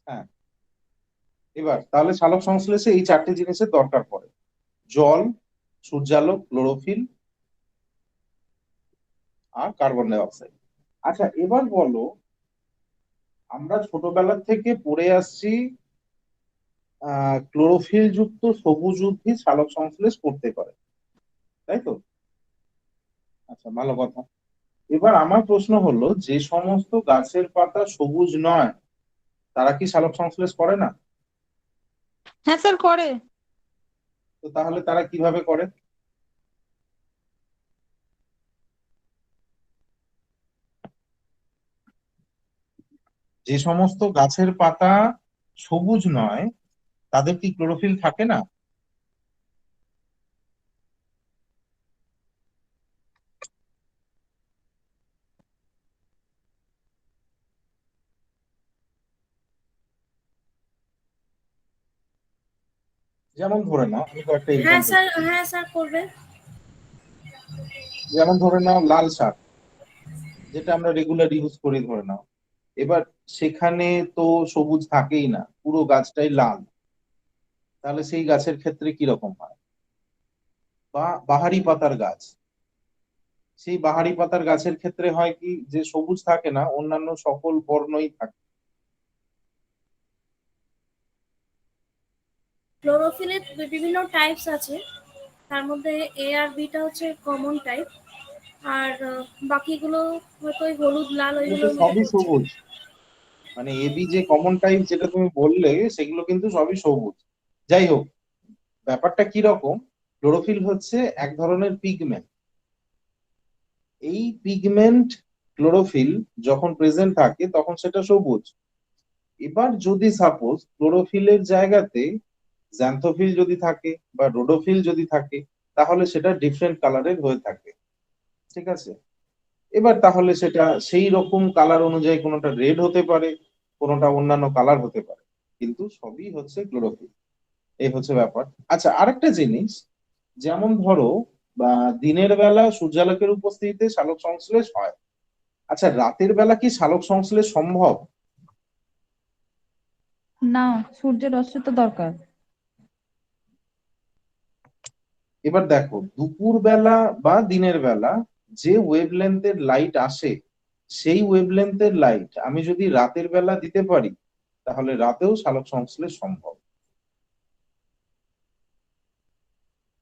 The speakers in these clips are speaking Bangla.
হ্যাঁ, এবার তাহলে সালোক সংশ্লেষে এই চারটি জিনিসের দরকার পড়ে: জল, সূর্যালোক, ক্লোরোফিল আর কার্বন ডাই অক্সাইড। আচ্ছা, এবার বলো, আমরা ছোটবেলা থেকে পড়ে আসছি ক্লোরোফিল যুক্ত সবুজ উদ্ভিদ সালোক সংশ্লেষ করতে পারে, তাই তো? আচ্ছা, ভালো কথা। এবার আমার প্রশ্ন হলো, যে সমস্ত গাছের পাতা সবুজ নয় তারা কি সালোক সংশ্লেষ করে না? হ্যাঁ স্যার, করে। তো তাহলে তারা কিভাবে করে? যে সমস্ত গাছের পাতা সবুজ নয় তাদের কি ক্লোরোফিল থাকে না? যেমন ধরে নাও, আমি কয়েকটা হ্যাঁ এক্সাম্পল, স্যার, হ্যাঁ স্যার করবে। যেমন ধরে নাও লাল শাক, যেটা আমরা রেগুলার ইউজ করি, ধরে নাও। এবার সেখানে তো সবুজ থাকেই না, পুরো গাছটাই লাল। তাহলে সেই গাছের ক্ষেত্রে কি রকম হয়? বা বাহারি পাতার গাছ, সেই বাহারি পাতার গাছের ক্ষেত্রে হয় কি, যে সবুজ থাকে না, অন্যান্য সকল বর্ণই থাকে। ক্লোরোফিলের বিভিন্ন টাইপস আছে, তার মধ্যে এ আর বিটা হচ্ছে কমন টাইপ। আর বাকিগুলো হয়তো ওই হলুদ লাল এগুলো তো ওইগুলোর মধ্যে সবই পড়ছে। সবুজ। মানে এবি যে কমন টাইপ যেটা তুমি বললে, সেগুলো কিন্তু সবই সবুজ। যাই হোক, ব্যাপারটা কি রকম, ক্লোরোফিল হচ্ছে এক ধরনের পিগমেন্ট। এই পিগমেন্ট ক্লোরোফিল যখন প্রেজেন্ট থাকে তখন সেটা সবুজ। এবার যদি সাপোজ ক্লোরোফিলের জায়গাতে জ্যান্থোফিল যদি থাকে বা রোডোফিল যদি থাকে, তাহলে সেটা ডিফারেন্ট কালারের হয়ে থাকে। ঠিক আছে? এবার তাহলে সেটা সেই রকম কালার অনুযায়ী কোনোটা রেড হতে পারে, কোনোটা অন্যান্য কালার হতে পারে, কিন্তু সবই হচ্ছে ক্লোরোফিল। এই হচ্ছে ব্যাপার। আচ্ছা, আরেকটা জিনিস, যেমন ধরো বা দিনের বেলা সূর্যালোকের উপস্থিতিতে সালোক সংশ্লেষ হয়। আচ্ছা, রাতের বেলা কি সালোক সংশ্লেষ সম্ভব? না, সূর্যের রশ্মি তো দরকার। এবার দেখো, দুপুর বেলা বা দিনের বেলা যে ওয়েভলেন্থের লাইট আসে, সেই ওয়েভলেন্থের লাইট আমি যদি রাতের বেলা দিতে পারি, তাহলে রাতেও সালোক সংশ্লেষ সম্ভব।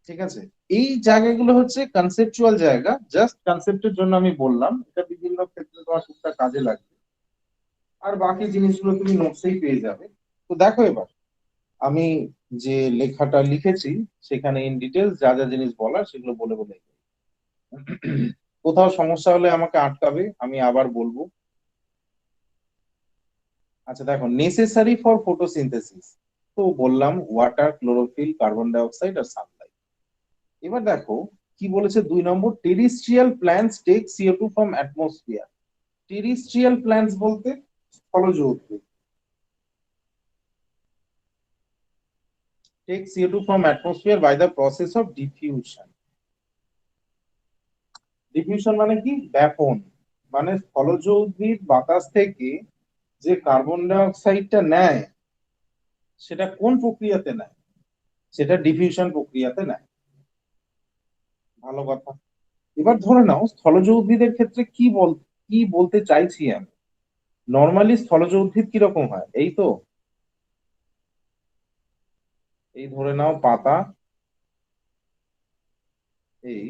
ঠিক আছে? এই জায়গাগুলো হচ্ছে কনসেপচুয়াল জায়গা, জাস্ট কনসেপ্টের জন্য আমি বললাম, এটা বিভিন্ন ক্ষেত্রে তোমার টুকটাক কাজে লাগবে। আর বাকি জিনিসগুলো তুমি নোটসেই পেয়ে যাবে। তো দেখো, এবার আমি যে লেখাটা লিখেছি সেখানে ইন ডিটেলস যা যা জিনিস বলার সেগুলো বলে বলে যাই। কোথাও সমস্যা হলে আমাকে আটকাবে, আমি আবার বলবো। আচ্ছা দেখো, নেসেসারি ফর ফটোসিনথেসিস, তো বললাম water, chlorophyll, carbon dioxide আর সানলাইট। এবার দেখো কি বলেছে 2 নম্বর, terrestrial plants take CO2 from atmosphere. Terrestrial plants বলতে স্থলজ উদ্ভিদ take CO2 from atmosphere by the process of diffusion. Diffusion মানে কি? ব্যাপন। মানে স্থলজ উদ্ভিদ বাতাস থেকে যে কার্বন ডাই অক্সাইডটা নেয়, সেটা কোন প্রক্রিয়াতে নেয়? সেটা ডিফিউশন প্রক্রিয়াতে নেয়। ভালো কথা। এবার ধরে নাও স্থলজ উদ্ভিদের ক্ষেত্রে কি বলতে চাইছি আমি। নর্মালি স্থলজ উদ্ভিদ কিরকম হয়, এই তো, এই ধরে নাও পাতা, এই।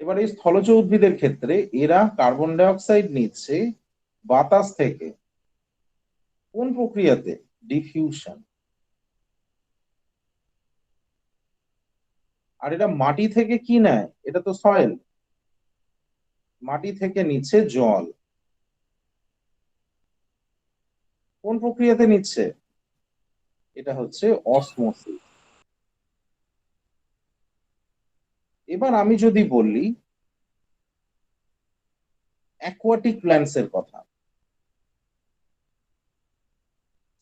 এবার এই স্থলজ উদ্ভিদের ক্ষেত্রে এরা কার্বন ডাই অক্সাইড নিচ্ছে বাতাস থেকে, কোন প্রক্রিয়াতে? ডিফিউশন। আর এটা মাটি থেকে কি নেয়? এটা তো সয়েল, মাটি থেকে নিচ্ছে জল, কোন প্রক্রিয়াতে নিচ্ছে? এটা হচ্ছে অসমোসিস। এবার আমি যদি বলি অ্যাকোয়াটিক প্ল্যান্টস এর কথা।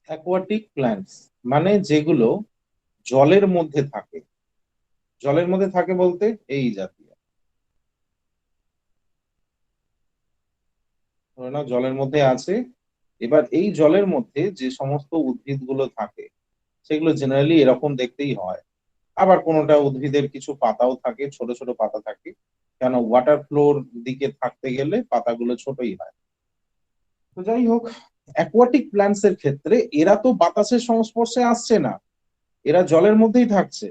অ্যাকোয়াটিক প্ল্যান্টস মানে যেগুলো জলের মধ্যে থাকে। জলের মধ্যে থাকে বলতে এই জাতীয়, ধরে নাও জলের মধ্যে আছে। এবার এই জলের মধ্যে যে সমস্ত উদ্ভিদগুলো থাকে সেগুলো জেনারেলি এরকম দেখতেই হয়। আবার কোনোটা উদ্ভিদের কিছু পাতাও থাকে, ছোট ছোট পাতা থাকে, কেন ওয়াটার ফ্লোর দিকে থাকতে গেলে পাতাগুলো ছোটই হয়। তো যাই হোক, অ্যাকোয়াটিক প্ল্যান্টস এর ক্ষেত্রে এরা তো বাতাসের সংস্পর্শে আসছে না, এরা জলের মধ্যেই থাকছে।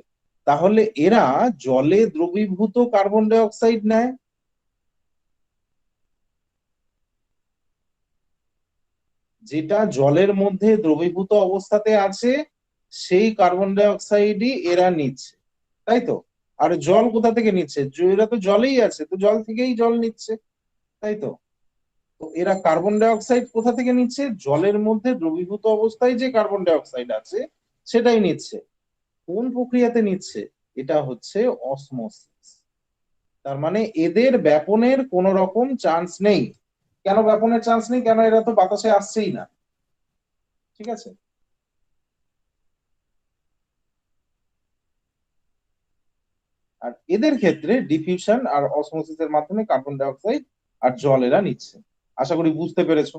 তাহলে এরা জলে দ্রবীভূত কার্বন ডাই অক্সাইড নেয়। যেটা জলের মধ্যে দ্রবীভূত অবস্থাতে আছে সেই কার্বন ডাই অক্সাইডই এরা নিচ্ছে, তাই তো? আর জল কোথা থেকে নিচ্ছে? এরা তো জলেই আছে, তো জল থেকেই জল নিচ্ছে, তাই তো? তো এরা কার্বন ডাই অক্সাইড কোথা থেকে নিচ্ছে? জলের মধ্যে দ্রবীভূত অবস্থায় যে কার্বন ডাই অক্সাইড আছে সেটাই নিচ্ছে। কোন প্রক্রিয়াতে নিচ্ছে? এটা হচ্ছে অসমোসিস। তার মানে এদের ব্যাপনের কোন রকম চান্স নেই। কেন ব্যাপনের চান্স নেই? কেন এরা তো বাতাসে আসছেই না। ঠিক আছে। আর এদের ক্ষেত্রে ডিফিউশন আর অসমোসিসের মাধ্যমে কার্বন ডাই অক্সাইড আর জল এরা নিচ্ছে। আশা করি বুঝতে পেরেছো।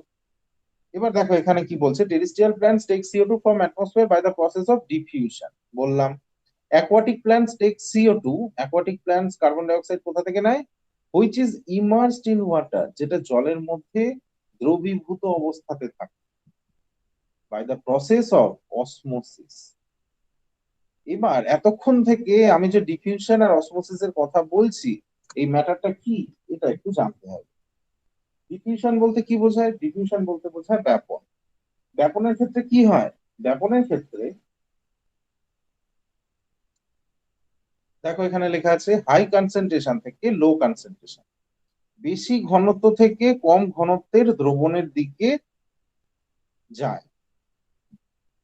এবার দেখো এখানে কি বলছে, terrestrial plants take CO2 from atmosphere by the process of diffusion. বললাম aquatic plants take CO2, aquatic plants carbon dioxide কোথা থেকে নেয়? Which is immersed in water, যেটা জলের মধ্যে দ্রবীভূত অবস্থাতে থাকে, by the process of osmosis. এবার এতক্ষণ থেকে আমি যে ডিফিউশন আর অসমোসিসের কথা বলছি, এই ম্যাটারটা কি এটা একটু জানতে হবে। ডিফিউশন বলতে কি বোঝায়? ডিফিউশন বলতে বোঝায় ব্যাপন। ব্যাপনের ক্ষেত্রে কি হয়? ব্যাপনের ক্ষেত্রে দেখো এখানে লেখা আছে হাই কনসেন্ট্রেশন থেকে লো কনসেন্ট্রেশন, বেশি ঘনত্ব থেকে কম ঘনত্বের দ্রবণের দিকে যায়।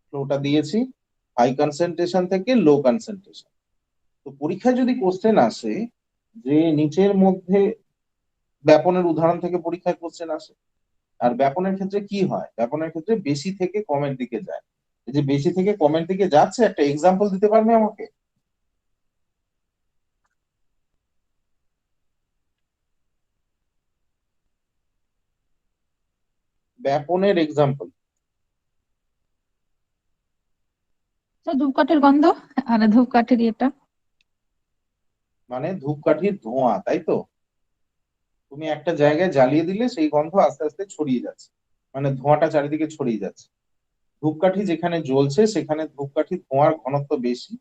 ফ্লোটা দিয়েছি হাই কনসেন্ট্রেশন থেকে লো কনসেন্ট্রেশন। তো পরীক্ষায় যদি কোশ্চেন আসে যে নিচের মধ্যে ব্যাপনের উদাহরণ থেকে পরীক্ষায় কোশ্চেন আসে, আর ব্যাপনের ক্ষেত্রে কি হয়? ব্যাপনের ক্ষেত্রে বেশি থেকে কমের দিকে যায়। এই যে বেশি থেকে কমের দিকে যাচ্ছে, একটা এক্সাম্পল দিতে পারবে আমাকে? ব্যাপনের এক্সাম্পল। তো ধূপকাঠির গন্ধ, আর ধূপকাঠির এটা। মানে ধূপকাঠির ধোঁয়া, তাই তো? তুমি একটা জায়গায় জ্বালিয়ে দিলে সেই গন্ধ আস্তে আস্তে ছড়িয়ে যাচ্ছে, মানে ধোঁয়াটা চারিদিকে ছড়িয়ে যাচ্ছে। ধূপকাঠি যেখানে জ্বলছে সেখানে ধূপকাঠির ধোঁয়ার ঘনত্ব বেশি।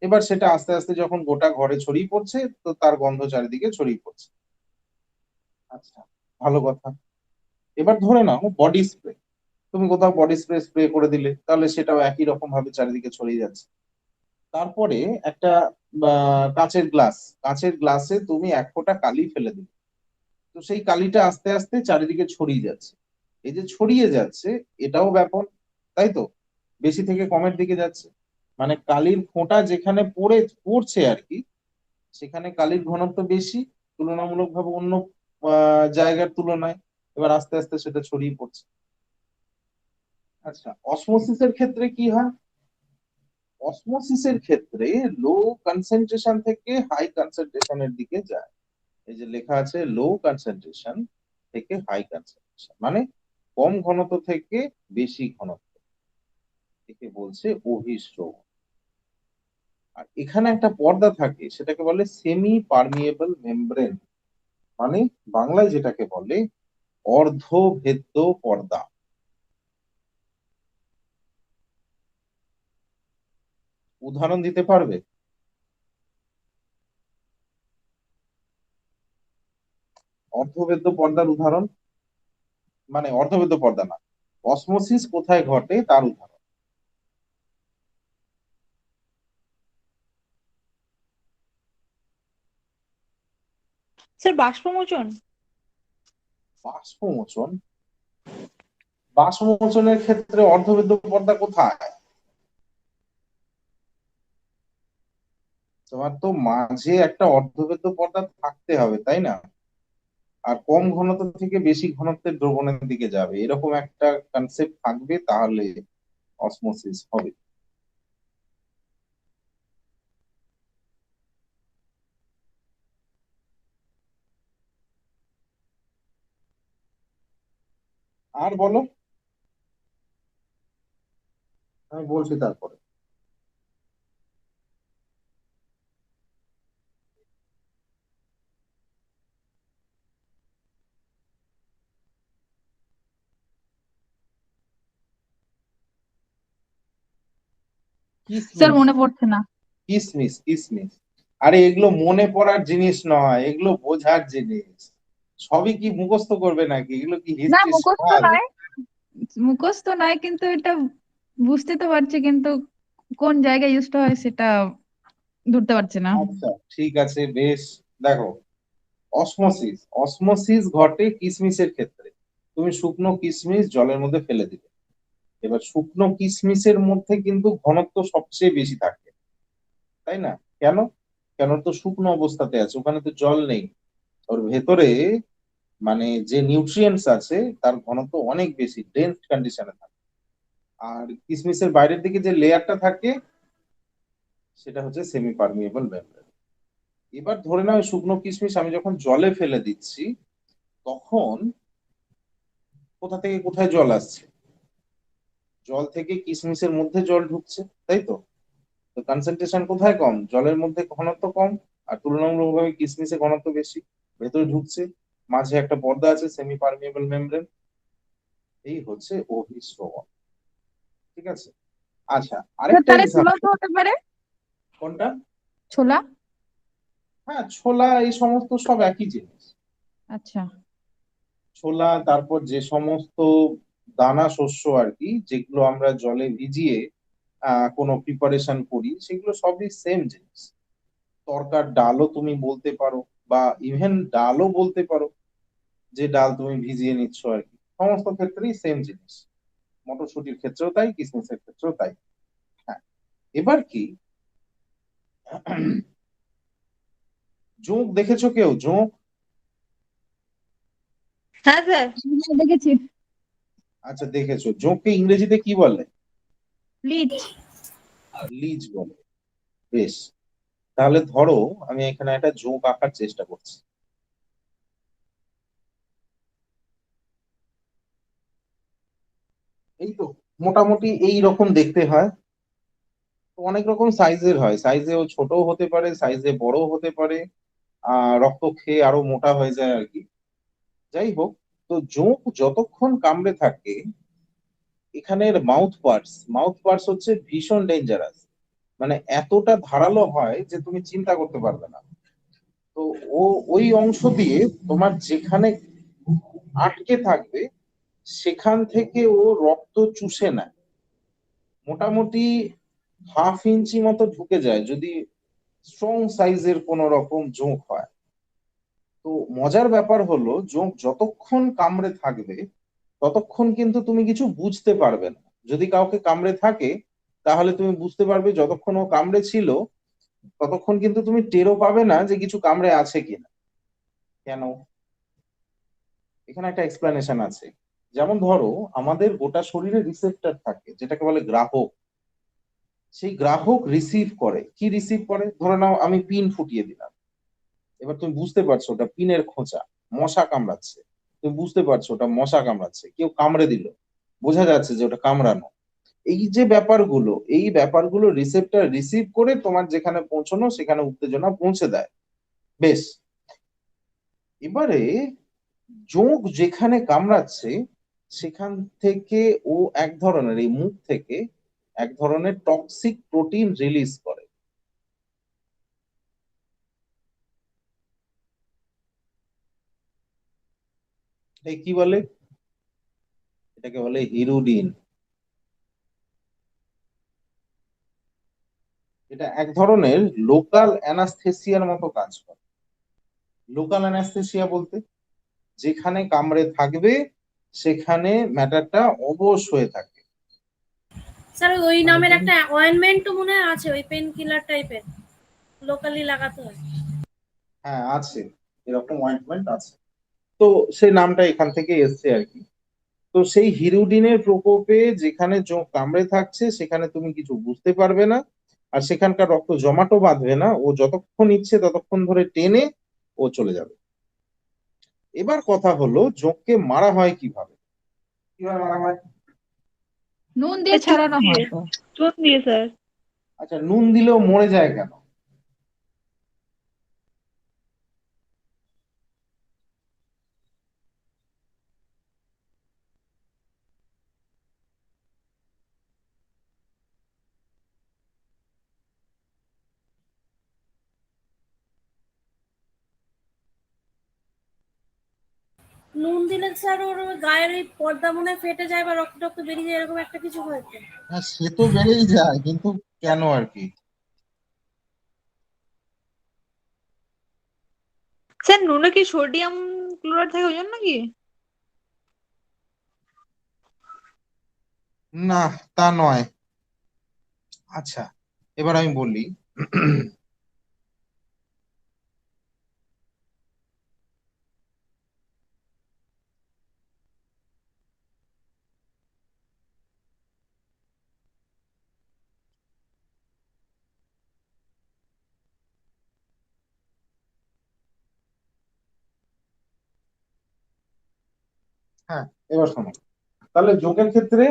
এবার সেটা আস্তে আস্তে যখন গোটা ঘরে ছড়িয়ে পড়ছে, তো তার গন্ধ চারিদিকে ছড়িয়ে পড়ছে। আচ্ছা, ভালো কথা। এবার ধরে নাও বডি স্প্রে। তুমি কোথাও বডি স্প্রে স্প্রে করে দিলে, তাহলে সেটাও একই রকম ভাবে চারিদিকে ছড়িয়ে যাচ্ছে। তারপরে একটা কাঁচের গ্লাস, কাঁচের গ্লাসে তুমি এক ফোঁটা কালি ফেলে দিলে, তো সেই কালিটা আস্তে আস্তে চারিদিকে ছড়িয়ে যাচ্ছে। এই যে ছড়িয়ে যাচ্ছে, এটাও ব্যাপন, তাই তো? বেশি থেকে কমের দিকে যাচ্ছে, মানে কালির ফোঁটা যেখানে পড়ছে আর কি, সেখানে কালির ঘনত্ব বেশি তুলনামূলকভাবে অন্য জায়গার তুলনায়। এবার আস্তে আস্তে সেটা ছড়িয়ে পড়ছে। আচ্ছা, অসমোসিসের ক্ষেত্রে কি হয়? অসমোসিসের ক্ষেত্রে লো কনসেন্ট্রেশন থেকে হাই কনসেন্ট্রেশনের দিকে যায়। এই যে লেখা আছে লো কনসেন্ট্রেশন থেকে হাই কনসেন্ট্রেশন, মানে কম ঘনত্ব থেকে বেশি ঘনত্ব, একে বলছে অভিস্রবণ। আর এখানে একটা পর্দা থাকে, সেটাকে বলে সেমি পারমিয়েবল মেমব্রেন, মানে বাংলায় যেটাকে বলে অর্ধভেদ্য পর্দা। উদাহরণ দিতে পারবে? অর্ধভেদ্য পর্দার উদাহরণ, মানে অর্ধভেদ্য পর্দা না, অসমোসিস কোথায় ঘটে তার উদাহরণ। স্যার বাষ্পমোচন। বাষ্পমোচন? বাষ্পমোচনের ক্ষেত্রে অর্ধভেদ্য পর্দা কোথায়? তোমার তো মাঝে একটা অর্ধভেদ্য পর্দা থাকতে হবে, তাই না? আর কম ঘনত্ব থেকে বেশি ঘনত্বের দ্রবণের দিকে যাবে, এরকম একটা কনসেপ্ট থাকবে, তাহলে অসমোসিস হবে। আর বলো, আমি বলছি তারপরে। স্যার কিসমিস, মনে পড়ছে না। কিসমিস, কিসমিস। আরে এগুলো মনে পড়ার জিনিস নয়, এগুলো বোঝার জিনিস। সবই কি মুখস্থ করবে নাকি? এগুলো কি না হিস্ট্রি মুখস্থ সমাজ? নয়, মুখস্থ নয়, কিন্তু এটা বুঝতে তো পারছি, কিন্তু কোন জায়গায় ইউজটা হয় সেটা ধরতে পারছি না। আচ্ছা ঠিক আছে, বেশ। দেখো, অসমোসিস, অসমোসিস ঘটে কিসমিসের ক্ষেত্রে। তুমি শুকনো কিসমিস জলের মধ্যে ফেলে দিবে। এবার শুকনো কিসমিসের মধ্যে কিন্তু ঘনত্ব সবচেয়ে বেশি থাকে, তাই না? কেন? কেন? তো শুকনো অবস্থাতে আছে, ওখানে তো জল নেই। ওর ভেতরে মানে যে নিউট্রিয়েন্টস আছে তার ঘনত্ব অনেক বেশি, ডেন্স কন্ডিশনে থাকে। আর কিসমিসের বাইরের দিকে যে লেয়ারটা থাকে সেটা হচ্ছে সেমি পারমিয়েবল মেমব্রেন। এবার ধরে নাও এই শুকনো কিশমিশ আমি যখন জলে ফেলে দিচ্ছি, তখন কোথা থেকে কোথায় জল আসছে? জল থেকে কিশমিশের মধ্যে জল ঢুকছে, তাই তো? তো কনসেন্ট্রেশন কোথায় কম? জলের মধ্যে ঘনত্ব কম। আর তুলনামূলকভাবে কিশমিশে ঘনত্ব বেশি, ভেতরে ঢুকছে। মাঝে একটা পর্দা আছে, সেমি পারমিয়েবল মেমব্রেন। এই হচ্ছে ওহিস্ট্রোন। ঠিক আছে। আচ্ছা, স্যার আরেকটা তাহলে ছোলা তো এক্সাম্পল। হতে পারে। কোনটা? ছোলা। হ্যাঁ, ছোলা, এই সমস্ত সব একই জিনিস। আচ্ছা। ছোলা, তারপর যে সমস্ত দানা শস্য আর কি, যেগুলো আমরা জলে ভিজিয়ে কোনো প্রিপারেশন করি, সেগুলো সবই সেম জিনিস। তরকার ডালও তুমি বলতে পারো, বা ইভেন ডালও বলতে পারো, যে ডাল তুমি ভিজিয়ে নিচ্ছ আর কি। সমস্ত ক্ষেত্রেই সেম জিনিস। মটরশুটির ক্ষেত্রেও তাই, কিসমিসের ক্ষেত্রেও তাই। হ্যাঁ। এবার কি, জোঁক দেখেছো কেউ? জোঁক? হ্যাঁ স্যার। দেখেছি। আচ্ছা, দেখেছো। জোঁককে ইংরেজিতে কি বলে? লিচ। লিজ বলে। বেশ। তাহলে ধরো আমি এখানে একটা জোঁক আঁকার চেষ্টা করছি। এই তো মোটামুটি এই রকম দেখতে হয়। তো অনেক রকম সাইজের হয়, সাইজেও ছোট হতে পারে, সাইজে বড় হতে পারে। রক্ত খেয়ে আরো মোটা হয়ে যায় আর কি। যাই হোক, তো জোঁক যতক্ষণ কামড়ে থাকে, এখানের মাউথ পার্টস হচ্ছে ভীষণ ডেঞ্জারাস। মানে এতটা ধারালো হয় যে তুমি চিন্তা করতে পারবে না। তো ও ওই অংশ দিয়ে তোমার যেখানে আটকে থাকবে, সেখান থেকে ও রক্ত চুষে নেয়। মোটামুটি হাফ ইঞ্চি মতো ঢুকে যায় যদি স্ট্রং সাইজের কোন রকম জোঁক হয়। তো মজার ব্যাপার হলো, জোঁক যতক্ষণ কামড়ে থাকবে ততক্ষণ কিন্তু তুমি কিছু বুঝতে পারবে না। যদি কাউকে কামড়ে থাকে, তাহলে তুমি বুঝতে পারবে যতক্ষণ ও কামড়ে ছিল ততক্ষণ কিন্তু তুমি টেরও পাবে না যে কিছু কামড়ে আছে কিনা। কেন? এখানে একটা এক্সপ্লেনেশন আছে। যেমন ধরো, আমাদের গোটা শরীরে রিসেপ্টর থাকে, যেটাকে বলে গ্রাহক। সেই গ্রাহক রিসিভ করে। কি রিসিভ করে? ধরে নাও আমি পিন ফুটিয়ে দিলাম। এবার তুমি বুঝতে পারছো ওটা পিনের খোঁচা, মশা কামড়াচ্ছে। তুমি বুঝতে পারছো ওটা মশা কামড়াচ্ছে, কেউ কামড়ে দিল, বোঝা যাচ্ছে যে ওটা কামড়ানো। এই ব্যাপারগুলো রিসেপ্টর রিসিভ করে তোমার যেখানে পৌঁছানো সেখানে উত্তেজনা পৌঁছে দেয়। বেশ। এবারে জোঁক যেখানে কামড়াচ্ছে সেখান থেকে ও এক ধরনের, এই মুখ থেকে এক ধরনের টক্সিক প্রোটিন রিলিজ করে। এই কি বলে? এটাকে বলে হিরুডিন। এটা এক ধরনের লোকাল অ্যানাস্থেসিয়ার মতো কাজ করে। লোকাল অ্যানাস্থেসিয়া বলতে, যেখানে কামড়ে থাকবে সেখানে ম্যাটারটা অবশ হয়ে থাকে। স্যার ওই মানে নামের তুমি, একটা অয়েনমেন্ট তো মনে হয় আছে, ওই পেন কিলার টাইপের, লোকালি লাগাতে হয়। হ্যাঁ আছে, এরকম অয়েন্টমেন্ট আছে। তো সেই নামটা এখান থেকে এসছে আর কি। তো সেই হিরুডিনের প্রকোপে যেখানে কামড়ে থাকছে সেখানে তুমি কিছু বুঝতে পারবে না। আর সেখানকার রক্ত জমাটো বাঁধবে না, ও যতক্ষণ ইচ্ছে ততক্ষণ ধরে টেনে ও চলে যাবে। এবার কথা হলো, জোঁককে মারা হয় কিভাবে? কিভাবে মারা হয়? নুন দিয়ে চুন ছাড়ানো দিয়ে হয় তো। চুন দিয়ে স্যার। আচ্ছা, নুন দিলেও মরে যায় কেন? নুন দিলে স্যার ওর গায়ের এই পর্দা মনে হয় ফেটে যায় বা রক্ত টক্ত বেরিয়ে যায়, এরকম একটা কিছু হয়েছে। হ্যাঁ, সে তো বেড়েই যায়, কিন্তু কেন আর কি? স্যার নুনে কি সোডিয়াম ক্লোরাইড থাকে ওই জন্য কি? না, তা নয়। আচ্ছা, এবার আমি বলি। হ্যাঁ, এবার শোনো। তাহলে জোকের ক্ষেত্রে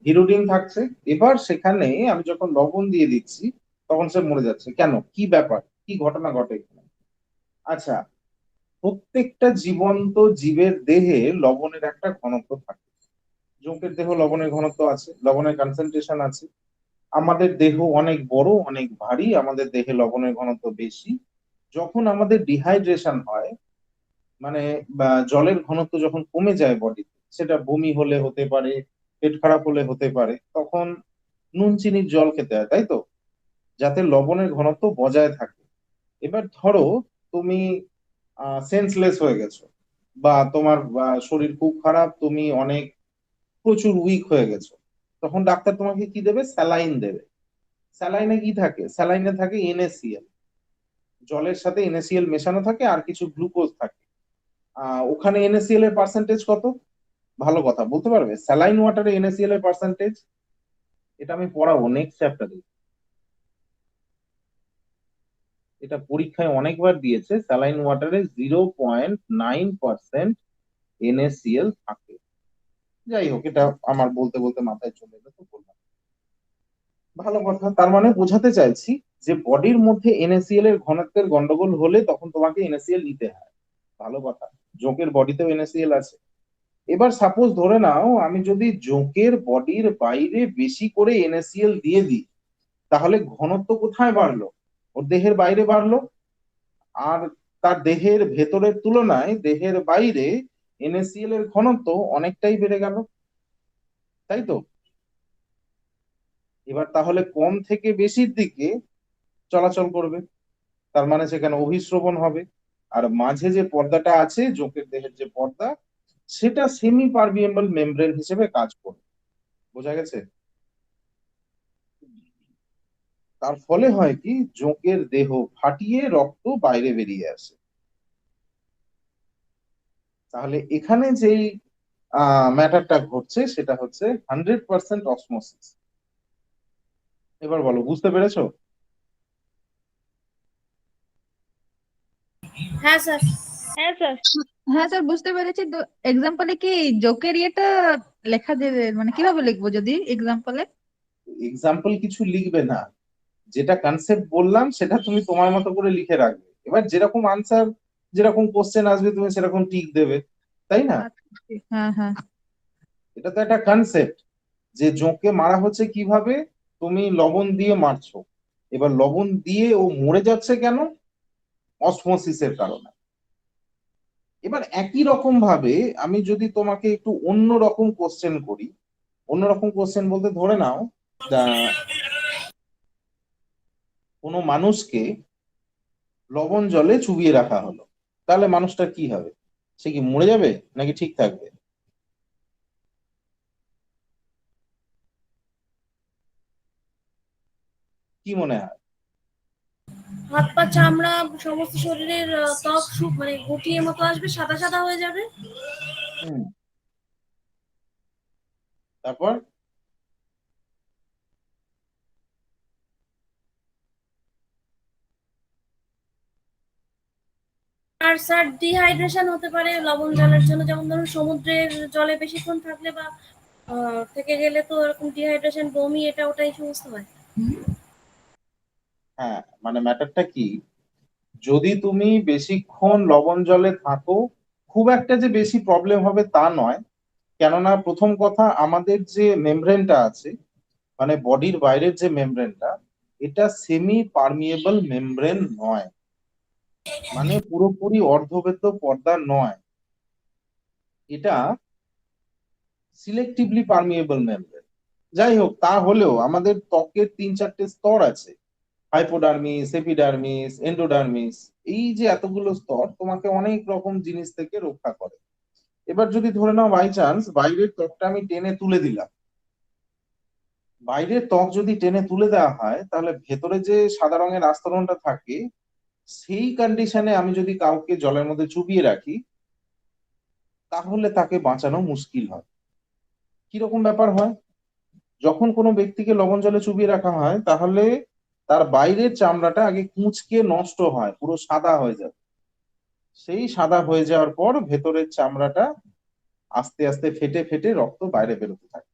হিরোডিন থাকছে। এবার সেখানে আমি যখন লবণ দিয়ে দিচ্ছি, তখন সে মরে যাচ্ছে কেন? কি ব্যাপার, কি ঘটনা ঘটে এখানে? আচ্ছা, প্রত্যেকটা জীবন্ত জীবের দেহে লবণের একটা ঘনত্ব থাকে। জোকের দেহ লবণের ঘনত্ব আছে, লবণের কনসেন্ট্রেশন আছে। আমাদের দেহ অনেক বড়, অনেক ভারী, আমাদের দেহে লবণের ঘনত্ব বেশি। যখন আমাদের ডিহাইড্রেশন হয়, মানে বা জলের ঘনত্ব যখন কমে যায় বডিতে, সেটা বমি হলে হতে পারে, পেট খারাপ হলে হতে পারে, তখন নুন চিনির জল খেতে হয়, তাই তো? যাতে লবণের ঘনত্ব বজায় থাকে। এবার ধরো তুমি সেন্সলেস হয়ে গেছো, বা তোমার শরীর খুব খারাপ, তুমি অনেক প্রচুর উইক হয়ে গেছো, তখন ডাক্তার তোমাকে কি দেবে? স্যালাইন দেবে। স্যালাইনে কি থাকে? স্যালাইনে থাকে এনএসিএল। জলের সাথে এনএসিএল মেশানো থাকে, আর কিছু গ্লুকোজ থাকে। ওখানে এনএসিএল এর পার্সেন্টেজ কত? ভালো কথা, বলতে পারবে স্যালাইন ওয়াটারে এনএসিএল এর পার্সেন্টেজ? এটা আমি পড়াবো নেক্সট চ্যাপ্টারে। এটা পরীক্ষায় অনেকবার দিয়েছে, স্যালাইন ওয়াটারে 0.9% এনএসিএল থাকে। যাই হোক, এটা আমার বলতে বলতে মাথায় চলে এলো, তো বললাম। ভালো কথা, তার মানে বোঝাতে চাইছি যে বডির মধ্যে এনএসিএল এর ঘনত্বের গন্ডগোল হলে তখন তোমাকে এনএসিএল নিতে হয়। ভালো কথা, জোকের বডিতেও এনএসিএল আছে। এবার সাপোজ ধরে নাও আমি যদি জোকের বডির বাইরে বেশি করে এনএসিএল দিয়ে দিই, তাহলে ঘনত্ব কোথায় বাড়লো? ওর দেহের বাইরে বাড়লো। আর তার দেহের ভেতরের তুলনায় দেহের বাইরে এনএসিএল এর ঘনত্ব অনেকটাই বেড়ে গেল, তাই তো? এবার তাহলে কম থেকে বেশির দিকে চলাচল করবে, তার মানে সেখানে অভিস্রবণ হবে। আর মাঝে যে পর্দাটা আছে, জোকের দেহের যে পর্দা, সেটা সেমি পারমিয়েবল মেমব্রেন হিসেবে কাজ করবে। বোঝা গেছে? তার ফলে হয় কি, জোকের দেহ ফাটিয়ে রক্ত বাইরে বেরিয়ে আসে। তাহলে এখানে যেই ম্যাটারটা ঘটছে সেটা হচ্ছে 100% অসমোসিস। এবার বলো, বুঝতে পেরেছো? হ্যাঁ স্যার। হ্যাঁ স্যার। হ্যাঁ স্যার, বুঝতে পেরেছি। তো এক্সাম্পলে কি জোকের ইয়েটা লেখা দেবে, মানে কিভাবে লিখবো যদি এক্সাম্পলে? এক্সাম্পল কিছু লিখবে না, যেটা কনসেপ্ট বললাম সেটা তুমি তোমার মতো করে লিখে রাখবে। এবার যেরকম আনসার, যেরকম কোশ্চেন আসবে তুমি সেরকম টিক দেবে, তাই না? আচ্ছা, হ্যাঁ হ্যাঁ। এটা তো একটা কনসেপ্ট, যে জোঁকে মারা হচ্ছে কিভাবে। তুমি লবণ দিয়ে মারছো, এবার লবণ দিয়ে ও মরে যাচ্ছে কেন? অসমোসিসের কারণে। এবার একই রকম ভাবে আমি যদি তোমাকে একটু অন্য রকম কোশ্চেন করি, অন্যরকম কোশ্চেন বলতে ধরে নাও কোনো মানুষকে লবণ জলে চুবিয়ে রাখা হলো, তাহলে মানুষটা কি হবে? সে কি মরে যাবে নাকি ঠিক থাকবে? কি মনে হয়? হাত পা চামড়া সমস্ত শরীরের ত্বক মানে গুটিয়ে মতো আসবে, সাদা সাদা হয়ে যাবে। হুম, তারপর? আর স্যার ডিহাইড্রেশন হতে পারে লবণ জলের জন্য, যেমন ধরুন সমুদ্রের জলে বেশিক্ষণ থাকলে বা থেকে গেলে তো এরকম ডিহাইড্রেশন, বমি, এটা ওটা এই সমস্ত হয়। হ্যাঁ, মানে ম্যাটারটা কি, যদি তুমি বেশিক্ষণ লবণ জলে থাকো, খুব একটা যে বেশি প্রবলেম হবে তা নয়। কেননা প্রথম কথা, আমাদের যে মেমব্রেনটা আছে, মানে বডির বাইরের যে মেমব্রেনটা, এটা সেমি পারমিয়েবল মেমব্রেন নয়, মানে পুরোপুরি অর্ধবেদ্য পর্দা নয়। এটা সিলেক্টিভলি পারমিয়েবল মেমব্রেন। যাই হোক, তা হলেও আমাদের ত্বকের 3-4টে স্তর আছে, হাইপোডার্মিস, এপিডার্মিস, এন্ডোডার্মিস। এই যে এতগুলো স্তর তোমাকে অনেক রকম জিনিস থেকে রক্ষা করে। এবার যদি ধরে নাও বাই চান্স বাইরের ত্বকটা আমি টেনে তুলে দিলাম, বাইরের ত্বক যদি টেনে তুলে দেওয়া হয়, তাহলে ভেতরে যে সাদা রঙের আস্তরণটা থাকে, সেই কন্ডিশনে আমি যদি কাউকে জলের মধ্যে চুবিয়ে রাখি, তাহলে তাকে বাঁচানো মুশকিল হয়। কিরকম ব্যাপার হয়, যখন কোনো ব্যক্তিকে লবণ জলে চুবিয়ে রাখা হয়, তাহলে তার বাইরের চামড়াটা আগে কুঁচকে নষ্ট হয়, পুরো সাদা হয়ে যায়। সেই সাদা হয়ে যাওয়ার পর ভেতরের চামড়াটা আস্তে আস্তে ফেটে ফেটে রক্ত বাইরে বেরোতে থাকে।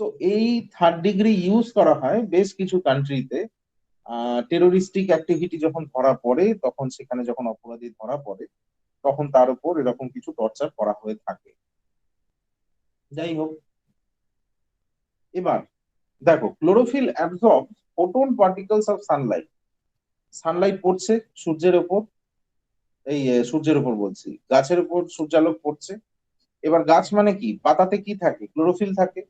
তো এই 3rd ডিগ্রি ইউজ করা হয় বেশ কিছু কান্ট্রিতে। টেরোরিস্টিক অ্যাক্টিভিটি যখন ধরা পড়ে, তখন সেখানে যখন অপরাধী ধরা পড়ে, তখন তার উপর এরকম কিছু টর্চার করা হয়ে থাকে। যাই হোক, এবার দেখো, chlorophyll absorb photon particles of Sunlight. Sunlight পড়ছে সূর্যের উপর, সূর্যের উপর বলছি, গাছের উপর সূর্যালোক পড়ছে। এবার গাছ মানে কি, পাতাতে কি থাকে, ক্লোরোফিল থাকে।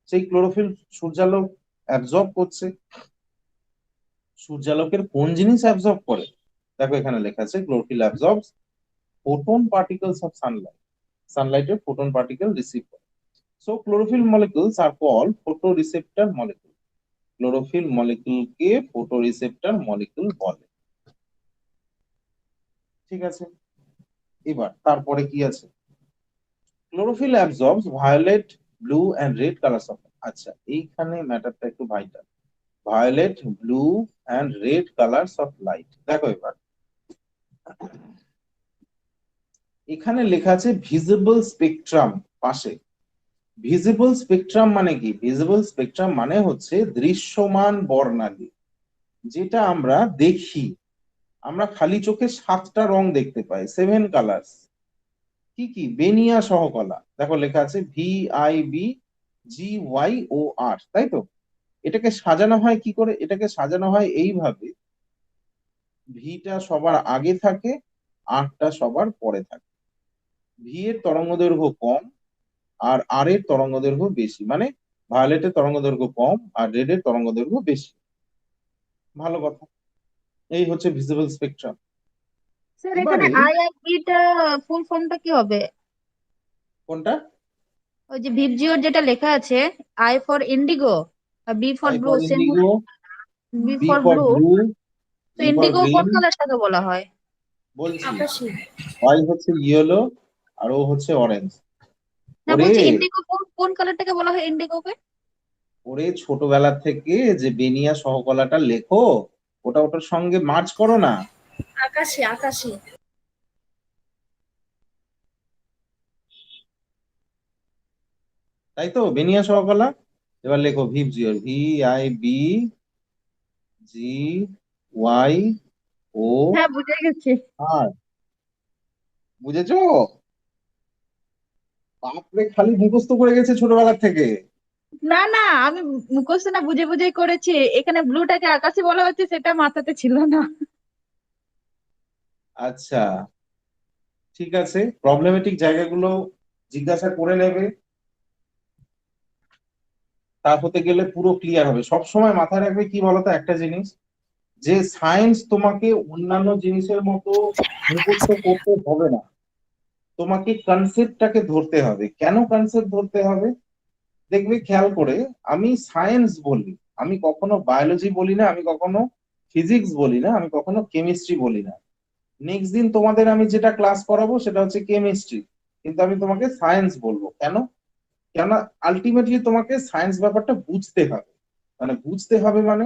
সেই ক্লোরোফিল সূর্যালোক অ্যাবজর্ব করছে। সূর্যালোকের কোন জিনিস অ্যাবজর্ব করে? দেখো এখানে লেখা আছে chlorophyll absorbs photon particles of sunlight. সানলাইটের ফোটন পার্টিকেল রিসিভ করে। So chlorophyll molecules are called photoreceptor molecule. Chlorophyll মলিকুলকে ফটোরিসেপ্টর মলিকুল বলে। ঠিক আছে, এবার তারপরে কি আছে, chlorophyll absorbs violet, blue and red colours of. আচ্ছা, এইখানে ম্যাটারটা একটু vital. Violet, blue and red colours of light. দেখো এবার এখানে লেখা আছে ভিজিবল স্পেকট্রাম পাশে। ভিজিবল স্পেকট্রাম মানে কি? ভিজিবল স্পেকট্রাম মানে হচ্ছে দৃশ্যমান বর্ণালী, যেটা আমরা দেখি। আমরা খালি চোখে 7টা রং দেখতে পাই, 7 কালার্স। কি কি? বেনিয়া সহকলা। দেখো লেখা আছে VIBGYOR, তাই তো? এটাকে সাজানো হয় কি করে? এটাকে সাজানো হয় এইভাবে, ভিটা সবার আগে থাকে, আরটা সবার পরে থাকে। ভি এর তরঙ্গদৈর্ঘ্য কম আর আর এর তরঙ্গদৈর্ঘ্য বেশি, মানে ভায়োলেটের তরঙ্গদৈর্ঘ্য কম আর রেড এর তরঙ্গদৈর্ঘ্য বেশি। ভালো কথা। এই হচ্ছে ভিজিবল স্পেকট্রাম। স্যার এখানে এবারে আইআইবি টা ফুল ফর্মটা কি হবে? কোনটা? ওই যে ভিবজিওর যেটা লেখা আছে, I for indigo, B for I blue, for same indigo, B B for for blue. Blue, তো জি ফর ইন্ডিগো কোন গ্রিন। কালারটাকে বলা হয়? বলছি, আকাশী। ওয়াই হচ্ছে ইয়েলো আর ও হচ্ছে অরেঞ্জ। না, ওরে, বলছি ইন্ডিগো কোন কোন কালারটাকে বলা হয় ইন্ডিগোকে? ওরে ছোটবেলা থেকে যে বেনিয়া সহকলাটা লেখো, ওটা ওটার সঙ্গে মার্চ করো না। আকাশী, আকাশী। তাই তো, বেনিয়া সহকলা। এবার লেখো ভিবজিওর, VIBGYO হ্যাঁ, বুঝে গেছি। আর। বুঝেছো? বাপরে, খালি মুখস্থ করে গেছে ছোটবেলা থেকে। না না, আমি মুখস্থ না, বুঝে বুঝেই করেছি। এখানে ব্লুটাকে আকাশি বলা হচ্ছে, সেটা মাথাতে ছিল না। আচ্ছা, ঠিক আছে, প্রবলেমেটিক জায়গাগুলো জিজ্ঞাসা করে নেবে, তা হতে গেলে পুরো ক্লিয়ার হবে। সব সময় মাথায় রাখবে কি বলতো একটা জিনিস, যে সায়েন্স তোমাকে অন্যান্য জিনিসের মতো মুখস্থ করতে হবে না, তোমাকে কনসেপ্টটাকে ধরতে হবে। কেন কনসেপ্ট ধরতে হবে? দেখবে খেয়াল করে, আমি সায়েন্স বলি, আমি কখনো বায়োলজি বলি না, আমি কখনো ফিজিক্স বলি না, আমি কখনো কেমিস্ট্রি বলি না। নেক্সট দিন তোমাদের আমি যেটা ক্লাস করাবো সেটা হচ্ছে কেমিস্ট্রি, কিন্তু আমি তোমাকে সায়েন্স বলবো। কেন? কেননা আলটিমেটলি তোমাকে সায়েন্স ব্যাপারটা বুঝতে হবে। মানে বুঝতে হবে মানে,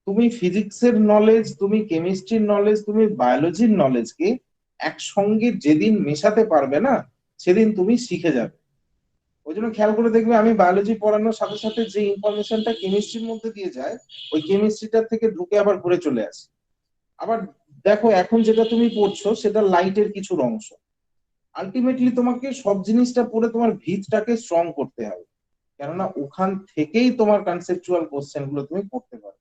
তুমি ফিজিক্সের নলেজ, তুমি কেমিস্ট্রির নলেজ, তুমি বায়োলজির নলেজকে একসঙ্গে যেদিন মেশাতে পারবে না, সেদিন তুমি শিখে যাবে। ওই জন্য খেয়াল করে দেখবে আমি বায়োলজি পড়ানোর সাথে সাথে যে ইনফরমেশনটা কেমিস্ট্রির মধ্যে দিয়ে যায় ওই কেমিস্ট্রিটার থেকে ঢুকে আবার ঘুরে চলে আসে। আবার দেখো এখন যেটা তুমি পড়ছো সেটা লাইটের কিছু অংশ। আলটিমেটলি তোমাকে সব জিনিসটা পড়ে তোমার ভিতটাকে স্ট্রং করতে হবে, কেননা ওখান থেকেই তোমার কনসেপচুয়াল কোশ্চেন গুলো তুমি করতে পারো,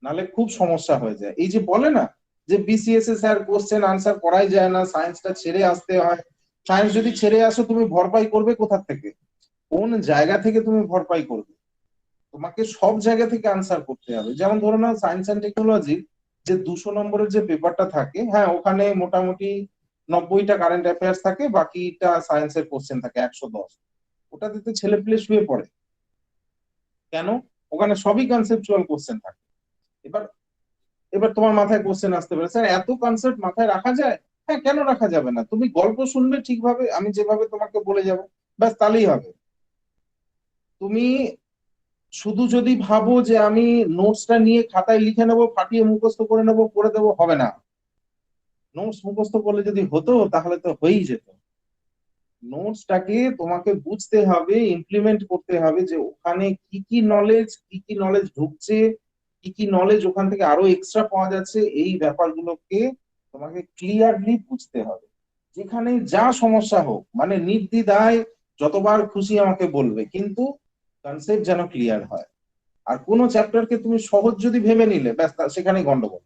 নাহলে খুব সমস্যা হয়ে যায়। এই যে বলে না যে বিসিএস এ স্যার কোশ্চেন আনসার করাই যায় না, সায়েন্সটা ছেড়ে আসতে হয়। সায়েন্স যদি ছেড়ে আসো তুমি ভরপাই করবে কোথা থেকে, কোন জায়গা থেকে তুমি ভরপাই করবে? তোমাকে সব জায়গা থেকে আনসার করতে হবে। যেমন ধরো না সায়েন্স অ্যান্ড টেকনোলজি যে 200 নম্বরের যে পেপারটা থাকে, হ্যাঁ ওখানে মোটামুটি 90টা কারেন্ট অ্যাফেয়ার্স থাকে, বাকিটা সায়েন্সের কোশ্চেন থাকে 110। ওটাতে তো ছেলে পেলে শুয়ে পড়ে। কেন? ওখানে সবই কনসেপচুয়াল কোশ্চেন থাকে। এবার এবার তোমার মাথায় কোশ্চেন আসতে পারে, স্যার এত কনসেপ্ট মাথায় রাখা যায়? হ্যাঁ, কেন রাখা যাবে না? তুমি গল্প শুনবে ঠিকভাবে, আমি যেভাবে তোমাকে বলে যাব, ব্যাস তাহলেই হবে। তুমি শুধু যদি ভাবো যে আমি নোটসটা নিয়ে খাতায় লিখে নেবো, ফাটিয়ে মুখস্থ করে নেবো, করে দেবো, হবে না। নোটস মুখস্থ করলে যদি হতো তাহলে তো হয়েই যেত। নোটসটাকে তোমাকে বুঝতে হবে, ইমপ্লিমেন্ট করতে হবে, যে ওখানে কি কি নলেজ ঢুকছে, কি কি নলেজ ওখান থেকে আরো এক্সট্রা পাওয়া যাচ্ছে, এই ব্যাপারগুলোকে তোমাকে ক্লিয়ারলি বুঝতে হবে। যেখানে যা সমস্যা হোক, মানে নির্দ্বিধায় যতবার খুশি আমাকে বলবে, কিন্তু কনসেপ্ট যেন ক্লিয়ার হয়। আর কোনো চ্যাপ্টারকে তুমি সহজ যদি ভেবে নিলে, ব্যাস সেখানেই গন্ডগোল।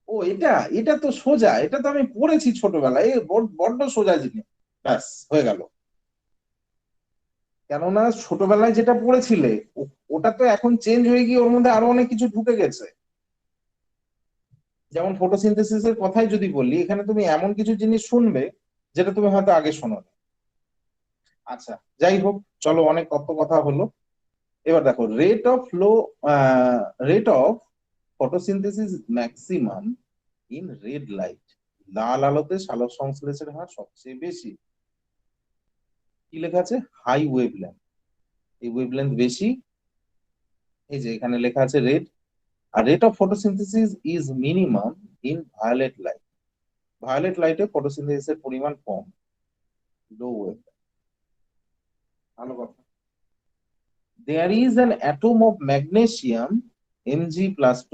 ও এটা এটা তো সোজা, এটা তো আমি পড়েছি ছোটবেলায়, বড্ড সোজা জিনিস, ব্যাস হয়ে গেল। কেননা ছোটবেলায় যেটা পড়েছিলে ওটা তো এখন চেঞ্জ হয়ে গিয়ে ওর মধ্যে আরো অনেক কিছু ঢুকে গেছে। যেমন ফটোসিনথেসিস এর কথাই যদি বলি, এখানে তুমি এমন কিছু জিনিস শুনবে যেটা তুমি হয়তো আগে শোনোনি। আচ্ছা, যাই হোক, চলো অনেক কথা হলো। এবার দেখো rate of photosynthesis maximum in red light. লাল আলোতে সালোক সংশ্লেষের হার সবচেয়ে বেশি। কি লেখা আছে? High wavelength. এই ওয়েভলেন্থ বেশি। এই যে এখানে লেখা আছে রেড। আর rate of photosynthesis is minimum in violet light. Violet লাইটে ফটোসিনথেসিসের পরিমাণ কম, লো ওয়েভলেন্থ। ভালো কথা। There is an atom of magnesium Mg+2।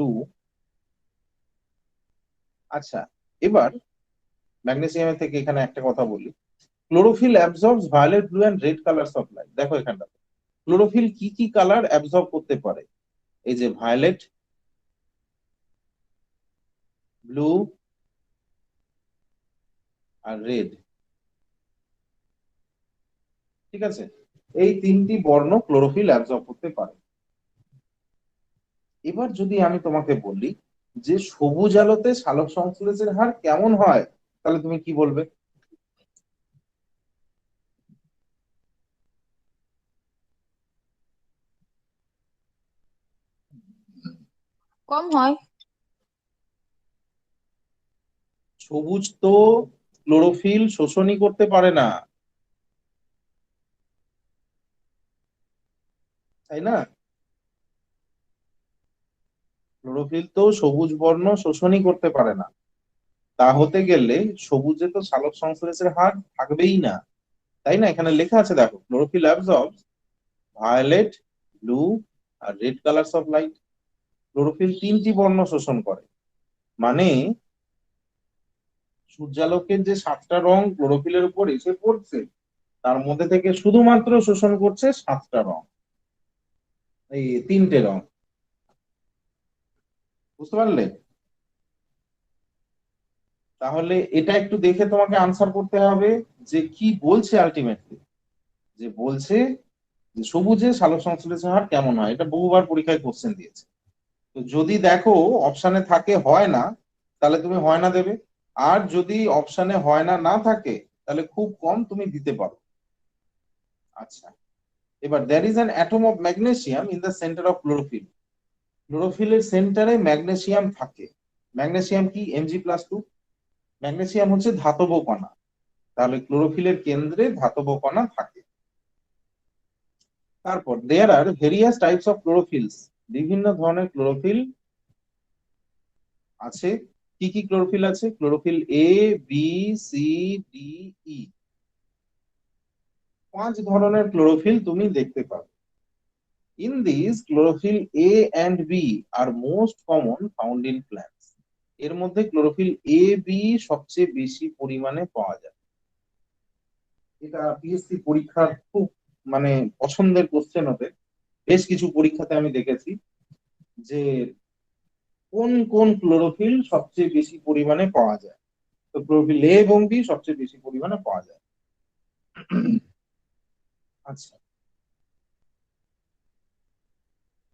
আচ্ছা, এবার ম্যাগনেসিয়ামের থেকে এখানে একটা কথা বলি। Chlorophyll absorbs violet, blue and red colours of light. দেখো এখানটা ক্লোরোফিল কি কি কালার অ্যাবজর্ব করতে পারে? এই যে ভায়োলেট, ব্লু আর রেড। ঠিক আছে, এই তিনটি বর্ণ ক্লোরোফিল অ্যাবজর্ব করতে পারে। এবার যদি আমি তোমাকে বলি যে সবুজ আলোতে সালোক সংশ্লেষের হার কেমন হয়, তাহলে তুমি কি বলবে? কম হয়। সবুজ তো ক্লোরোফিল শোষণই করতে পারে না, তাই না? ক্লোরোফিল তো সবুজ বর্ণ শোষণই করতে পারে না। তা হতে গেলে সবুজে তো সালোক সংশ্লেষের হার থাকবেই না, তাই না? এখানে লেখা আছে দেখো, ক্লোরোফিল অ্যাবজর্বস ভায়োলেট, ব্লু আর red colours of light. Chlorophyll তিনটি বর্ণ শোষণ করে, মানে সূর্যালোকের যে 7টা রং ক্লোরোফিলের উপর এসে পড়ছে, তার মধ্যে থেকে শুধুমাত্র শোষণ করছে 7টা রং, এই 3টে রং। বুঝতে পারলে? তাহলে এটা একটু দেখে তোমাকে আনসার করতে হবে যে কি বলছে আলটিমেটলি। যে বলছে যে সবুজে সালোক সংশ্লেষণ হার কেমন হয়, এটা বহুবার পরীক্ষায় কোশ্চেন দিয়েছে। তো যদি দেখো অপশানে থাকে হয় না, তাহলে তুমি হয় না দেবে। আর যদি অপশানে হয় না না থাকে, তাহলে খুব কম তুমি দিতে পারো। আচ্ছা, এবার there is an atom of magnesium in the centre of chlorophyll. ক্লোরোফিলের সেন্টারে ম্যাগনেসিয়াম থাকে। ম্যাগনেসিয়াম কি? Mg+2। ম্যাগনেসিয়াম হচ্ছে ধাতব কণা, তাহলে ক্লোরোফিলের কেন্দ্রে ধাতব কণা থাকে। তারপর দেয়ার আর ভেরিয়াস টাইপস অফ ক্লোরোফিলস। বিভিন্ন ধরনের ক্লোরোফিল আছে। কি কি ক্লোরোফিল আছে? Chlorophyll A, B, C, D, E। 5 ধরনের ক্লোরোফিল তুমি দেখতে পাবে। In these, chlorophyll A and B are most common found in plants. এর মধ্যে ক্লোরোফিল এ বি সবচেয়ে বেশি পরিমাণে পাওয়া যায়। এটা পিএসসি পরীক্ষার খুব মানে পছন্দের কোশ্চেন হতে, বেশ কিছু পরীক্ষাতে আমি দেখেছি যে কোন কোন ক্লোরোফিল সবচেয়ে বেশি পরিমাণে পাওয়া যায়। তো ক্লোরোফিল এ এবং বি সবচেয়ে বেশি পরিমাণে পাওয়া যায়। আচ্ছা,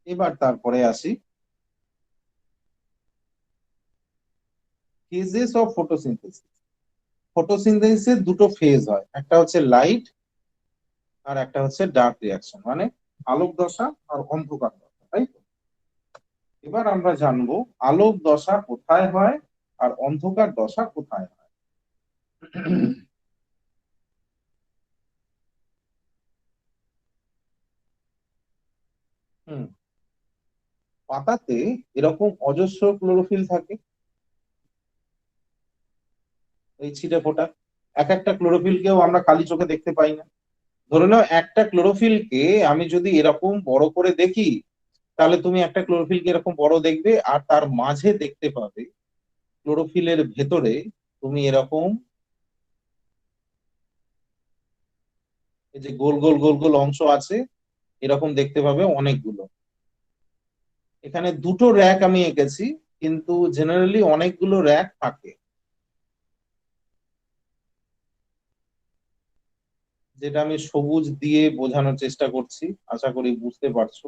এবার তারপরে আসি ফেজেস অফ ফটোসিনথেসিস। ফটোসিনথেসিসের দুটো ফেজ হয়, একটা হচ্ছে লাইট আর একটা হচ্ছে ডার্ক রিয়াকশন, মানে আলোক দশা আর অন্ধকার দশা, তাই তো? এবার আমরা জানবো আলোক দশা কোথায় হয় আর অন্ধকার দশা কোথায় হয়। হুম, পাতাতে এরকম অজস্র ক্লোরোফিল থাকে, এই ছিটে ফোটা। এক একটা ক্লোরোফিলকেও আমরা খালি চোখে দেখতে পাই না। ধরে নাও একটা ক্লোরোফিলকে আমি যদি এরকম বড় করে দেখি, তাহলে তুমি একটা ক্লোরোফিলকে এরকম বড় দেখবে আর তার মাঝে দেখতে পাবে ক্লোরোফিলের ভেতরে তুমি এরকম এই যে গোল গোল গোল গোল অংশ আছে, এরকম দেখতে পাবে অনেকগুলো। এখানে দুটো র্যাক আমি এঁকেছি, কিন্তু জেনারেলি অনেকগুলো র্যাক থাকে, যেটা আমি সবুজ দিয়ে বোঝানোর চেষ্টা করছি, আশা করি বুঝতে পারছো।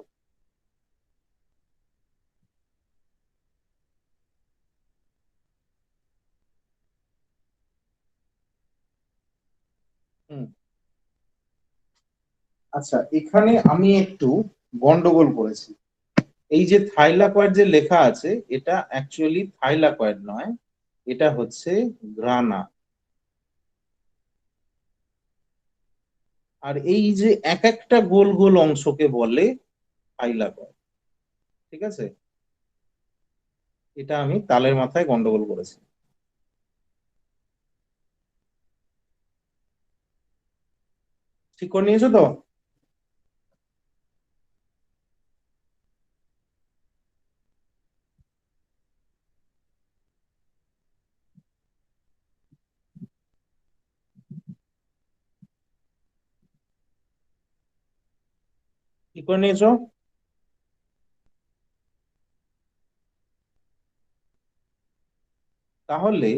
হুম, আচ্ছা, এখানে আমি একটু গন্ডগোল করেছি। এই যে থাইলাকয়েড যে লেখা আছে, এটা অ্যাকচুয়ালি থাইলাকয়েড নয়, এটা হচ্ছে গ্রানা। আর এই যে এক একটা গোল গোল অংশকে বলে থাইলাকয়েড। ঠিক আছে, এটা আমি তালের মাথায় গন্ডগোল করেছি। ঠিক করে নিয়েছো তো? ঠিক করে নিয়েছো? তাহলে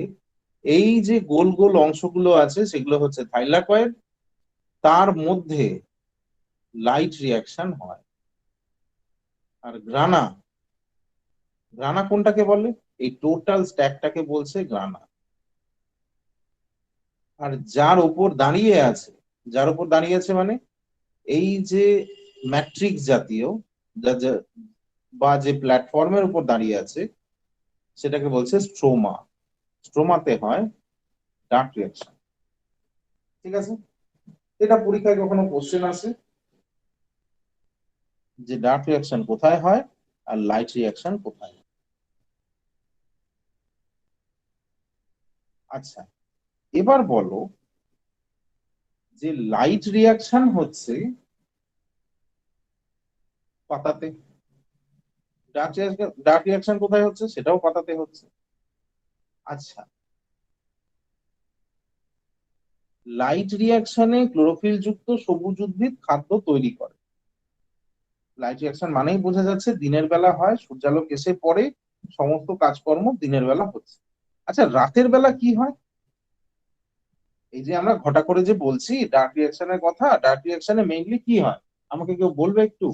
এই যে গোল গোল অংশগুলো আছে সেগুলো হচ্ছে থাইলাকয়েড, তার মধ্যে লাইট রিয়াকশন হয়। আর গ্রানা, গ্রানা কোনটাকে বলে? এই টোটাল স্ট্যাকটাকে বলছে গ্রানা। আর যার উপর দাঁড়িয়ে আছে, যার উপর দাঁড়িয়ে আছে মানে এই যে ম্যাট্রিক্স জাতীয় বা যে প্ল্যাটফর্মের উপর দাঁড়িয়ে আছে, সেটাকে বলছে স্ট্রোমা। স্ট্রোমাতে হয় ডার্ক রিয়াকশন। ঠিক আছে, এটা পরীক্ষায় কখনো কোশ্চেন আসে যে ডার্ক রিয়াকশন কোথায় হয় আর লাইট রিয়াকশন কোথায় হয়। আচ্ছা, এবার বলো যে লাইট রিয়াকশন হচ্ছে পাতাতে, ডার্ক রিয়াকশন কোথায় হচ্ছে সেটাও পাতাতে হচ্ছে। আচ্ছা, লাইট রিয়াকশনে ক্লোরোফিল যুক্ত সবুজ উদ্ভিদ খাদ্য তৈরি করে। লাইট রিয়াকশন মানেই বোঝা যাচ্ছে দিনের বেলা হয়, সূর্যালোক এসে পড়ে, সমস্ত কাজকর্ম দিনের বেলা হচ্ছে। আচ্ছা, রাতের বেলা কি হয়? এই যে আমরা ঘটা করে যে বলছি ডার্ক রিয়াকশনের কথা, ডার্ক রিয়াকশনে মেইনলি কি হয় আমাকে কেউ বলবে একটু?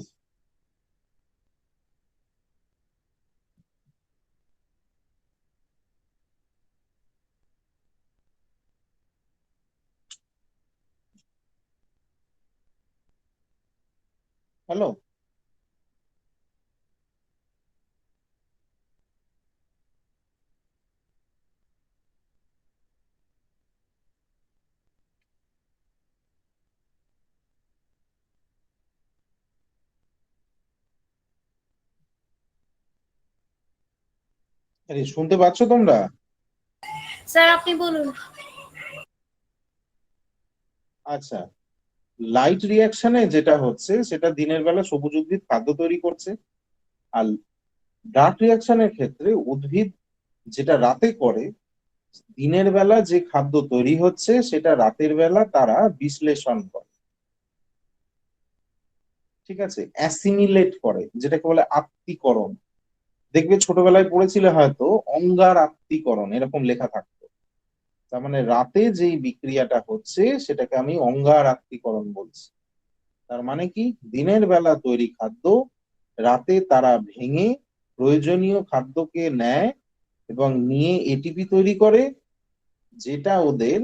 হ্যালো? আরে শুনতে পাচ্ছ তোমরা? স্যার আপনি বলুন। আচ্ছা, লাইট রিয়াকশনে যেটা হচ্ছে সেটা দিনের বেলা সবুজ উদ্ভিদ খাদ্য তৈরি করছে, আর ডার্ক রিয়াকশনের ক্ষেত্রে উদ্ভিদ যেটা রাতে করে, দিনের বেলা যে খাদ্য তৈরি হচ্ছে সেটা রাতের বেলা তারা বিশ্লেষণ করে, ঠিক আছে, অ্যাসিমিলেট করে, যেটাকে বলে আত্তীকরণ। দেখবে ছোটবেলায় পড়েছিলে হয়তো অঙ্গার আত্তীকরণ এরকম লেখা থাকতো। তার মানে রাতে যেই বিক্রিয়াটা হচ্ছে সেটাকে আমি অঙ্গার আত্তীকরণ বলছি। তার মানে কি, দিনের বেলা তৈরি খাদ্য রাতে তারা ভেঙে প্রয়োজনীয় খাদ্যকে নেয় এবং নিয়ে এটিপি তৈরি করে, যেটা ওদের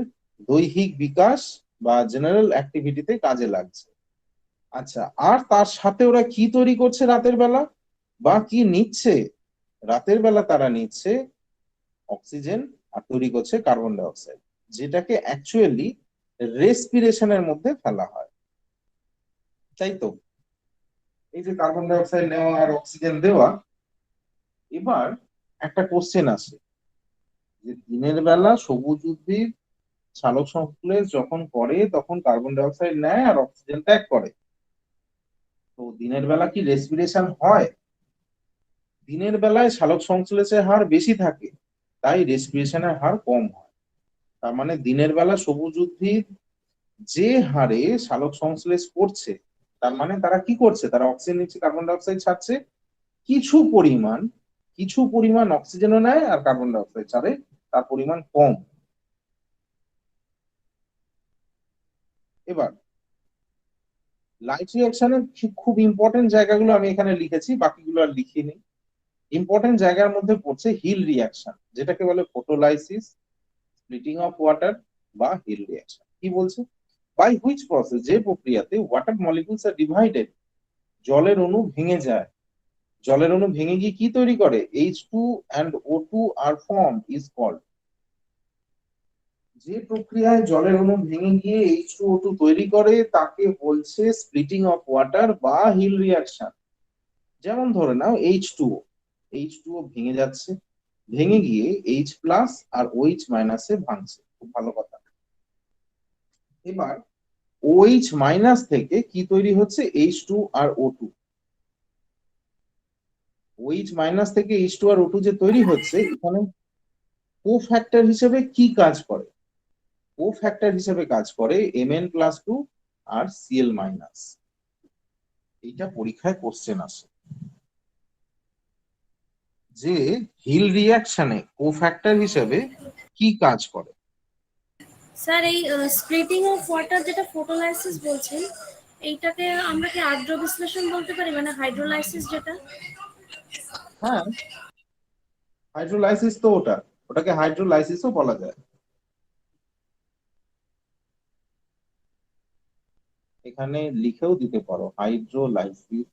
দৈহিক বিকাশ বা জেনারেল অ্যাক্টিভিটিতে কাজে লাগছে। আচ্ছা, আর তার সাথে ওরা কি তৈরি করছে রাতের বেলা, বা কি নিচ্ছে? রাতের বেলা তারা নিচ্ছে অক্সিজেন আর তৈরি করছে কার্বন ডাই অক্সাইড, যেটাকে অ্যাকচুয়ালি রেসপিরেশনের মধ্যে ফেলা হয়, তাই তো? এই যে কার্বন ডাই অক্সাইড নেওয়া আর অক্সিজেন দেওয়া। এবার একটা কোশ্চেন আসে যে দিনের বেলা সবুজ উদ্ভিদ সালোক সংশ্লেষ যখন করে তখন কার্বন ডাই অক্সাইড নেয় আর অক্সিজেন ত্যাগ করে, তো দিনের বেলা কি রেসপিরেশন হয়? দিনের বেলায় সালোক সংশ্লেষের হার বেশি থাকে, তাই রেসপিরেশনের হার কম হয়। তার মানে দিনের বেলা সবুজ উদ্ভিদ যে হারে সালোক সংশ্লেষ করছে, তার মানে তারা কি করছে, তারা অক্সিজেন নিচ্ছে, কার্বন ডাই অক্সাইড ছাড়ছে, কিছু পরিমাণ অক্সিজেনও নেয় আর কার্বন ডাই অক্সাইড ছাড়ে, তার পরিমাণ কম। এবার লাইট রিয়াকশনের খুব ইম্পর্টেন্ট জায়গাগুলো আমি এখানে লিখেছি, বাকিগুলো আর লিখিনি। ইম্পর্টেন্ট জায়গার মধ্যে পড়ছে হিল রিয়াকশন, যেটাকে বলে ফটোলাইসিস, স্প্লিটিং অফ ওয়াটার বা হিল রিয়াকশন। কি বলছে? বাই হুইচ প্রসেস, যে প্রক্রিয়াতে ওয়াটার মলিকুলস আর ডিভাইডেড, জলের অণু ভেঙে যায়, জলের অণু ভেঙে গিয়ে কি তৈরি করে, H2 and O2 are formed is called, যে প্রক্রিয়ায় জলের অণু ভেঙে গিয়ে H2O2 তৈরি করে তাকে বলছে স্প্লিটিং অফ ওয়াটার বা হিল রিয়াকশন। যেমন ধরে নাও H2O ভেঙে যাচ্ছে, ভেঙে গিয়ে H প্লাস আর OH মাইনাসে ভাঙছে, খুব ভালো কথা। এবার OH মাইনাস থেকে কি তৈরি হচ্ছে, H2 আর O2। OH মাইনাস থেকে H2 আর O2 যে তৈরি হচ্ছে, এখানে কোফ্যাক্টর হিসেবে কি কাজ করে? কোফ্যাক্টর হিসেবে কাজ করে Mn+2 আর Cl মাইনাস। এইটা পরীক্ষায় কোশ্চেন আসে যে হিল রিয়াকশনে কোফ্যাক্টর হিসেবে কি কাজ করে। স্যার এই স্প্লিটিং অফ ওয়াটার যেটা ফটোলাইসিস বলছেন, এইটাকে আমরা কি আর্দ্র বিশ্লেষণ বলতে পারি, মানে হাইড্রোলাইসিস যেটা? হ্যাঁ, হাইড্রোলাইসিস তো ওটাকে হাইড্রোলাইসিসও বলা যায়। এখানে লিখেও দিতে পারো হাইড্রোলাইসিস,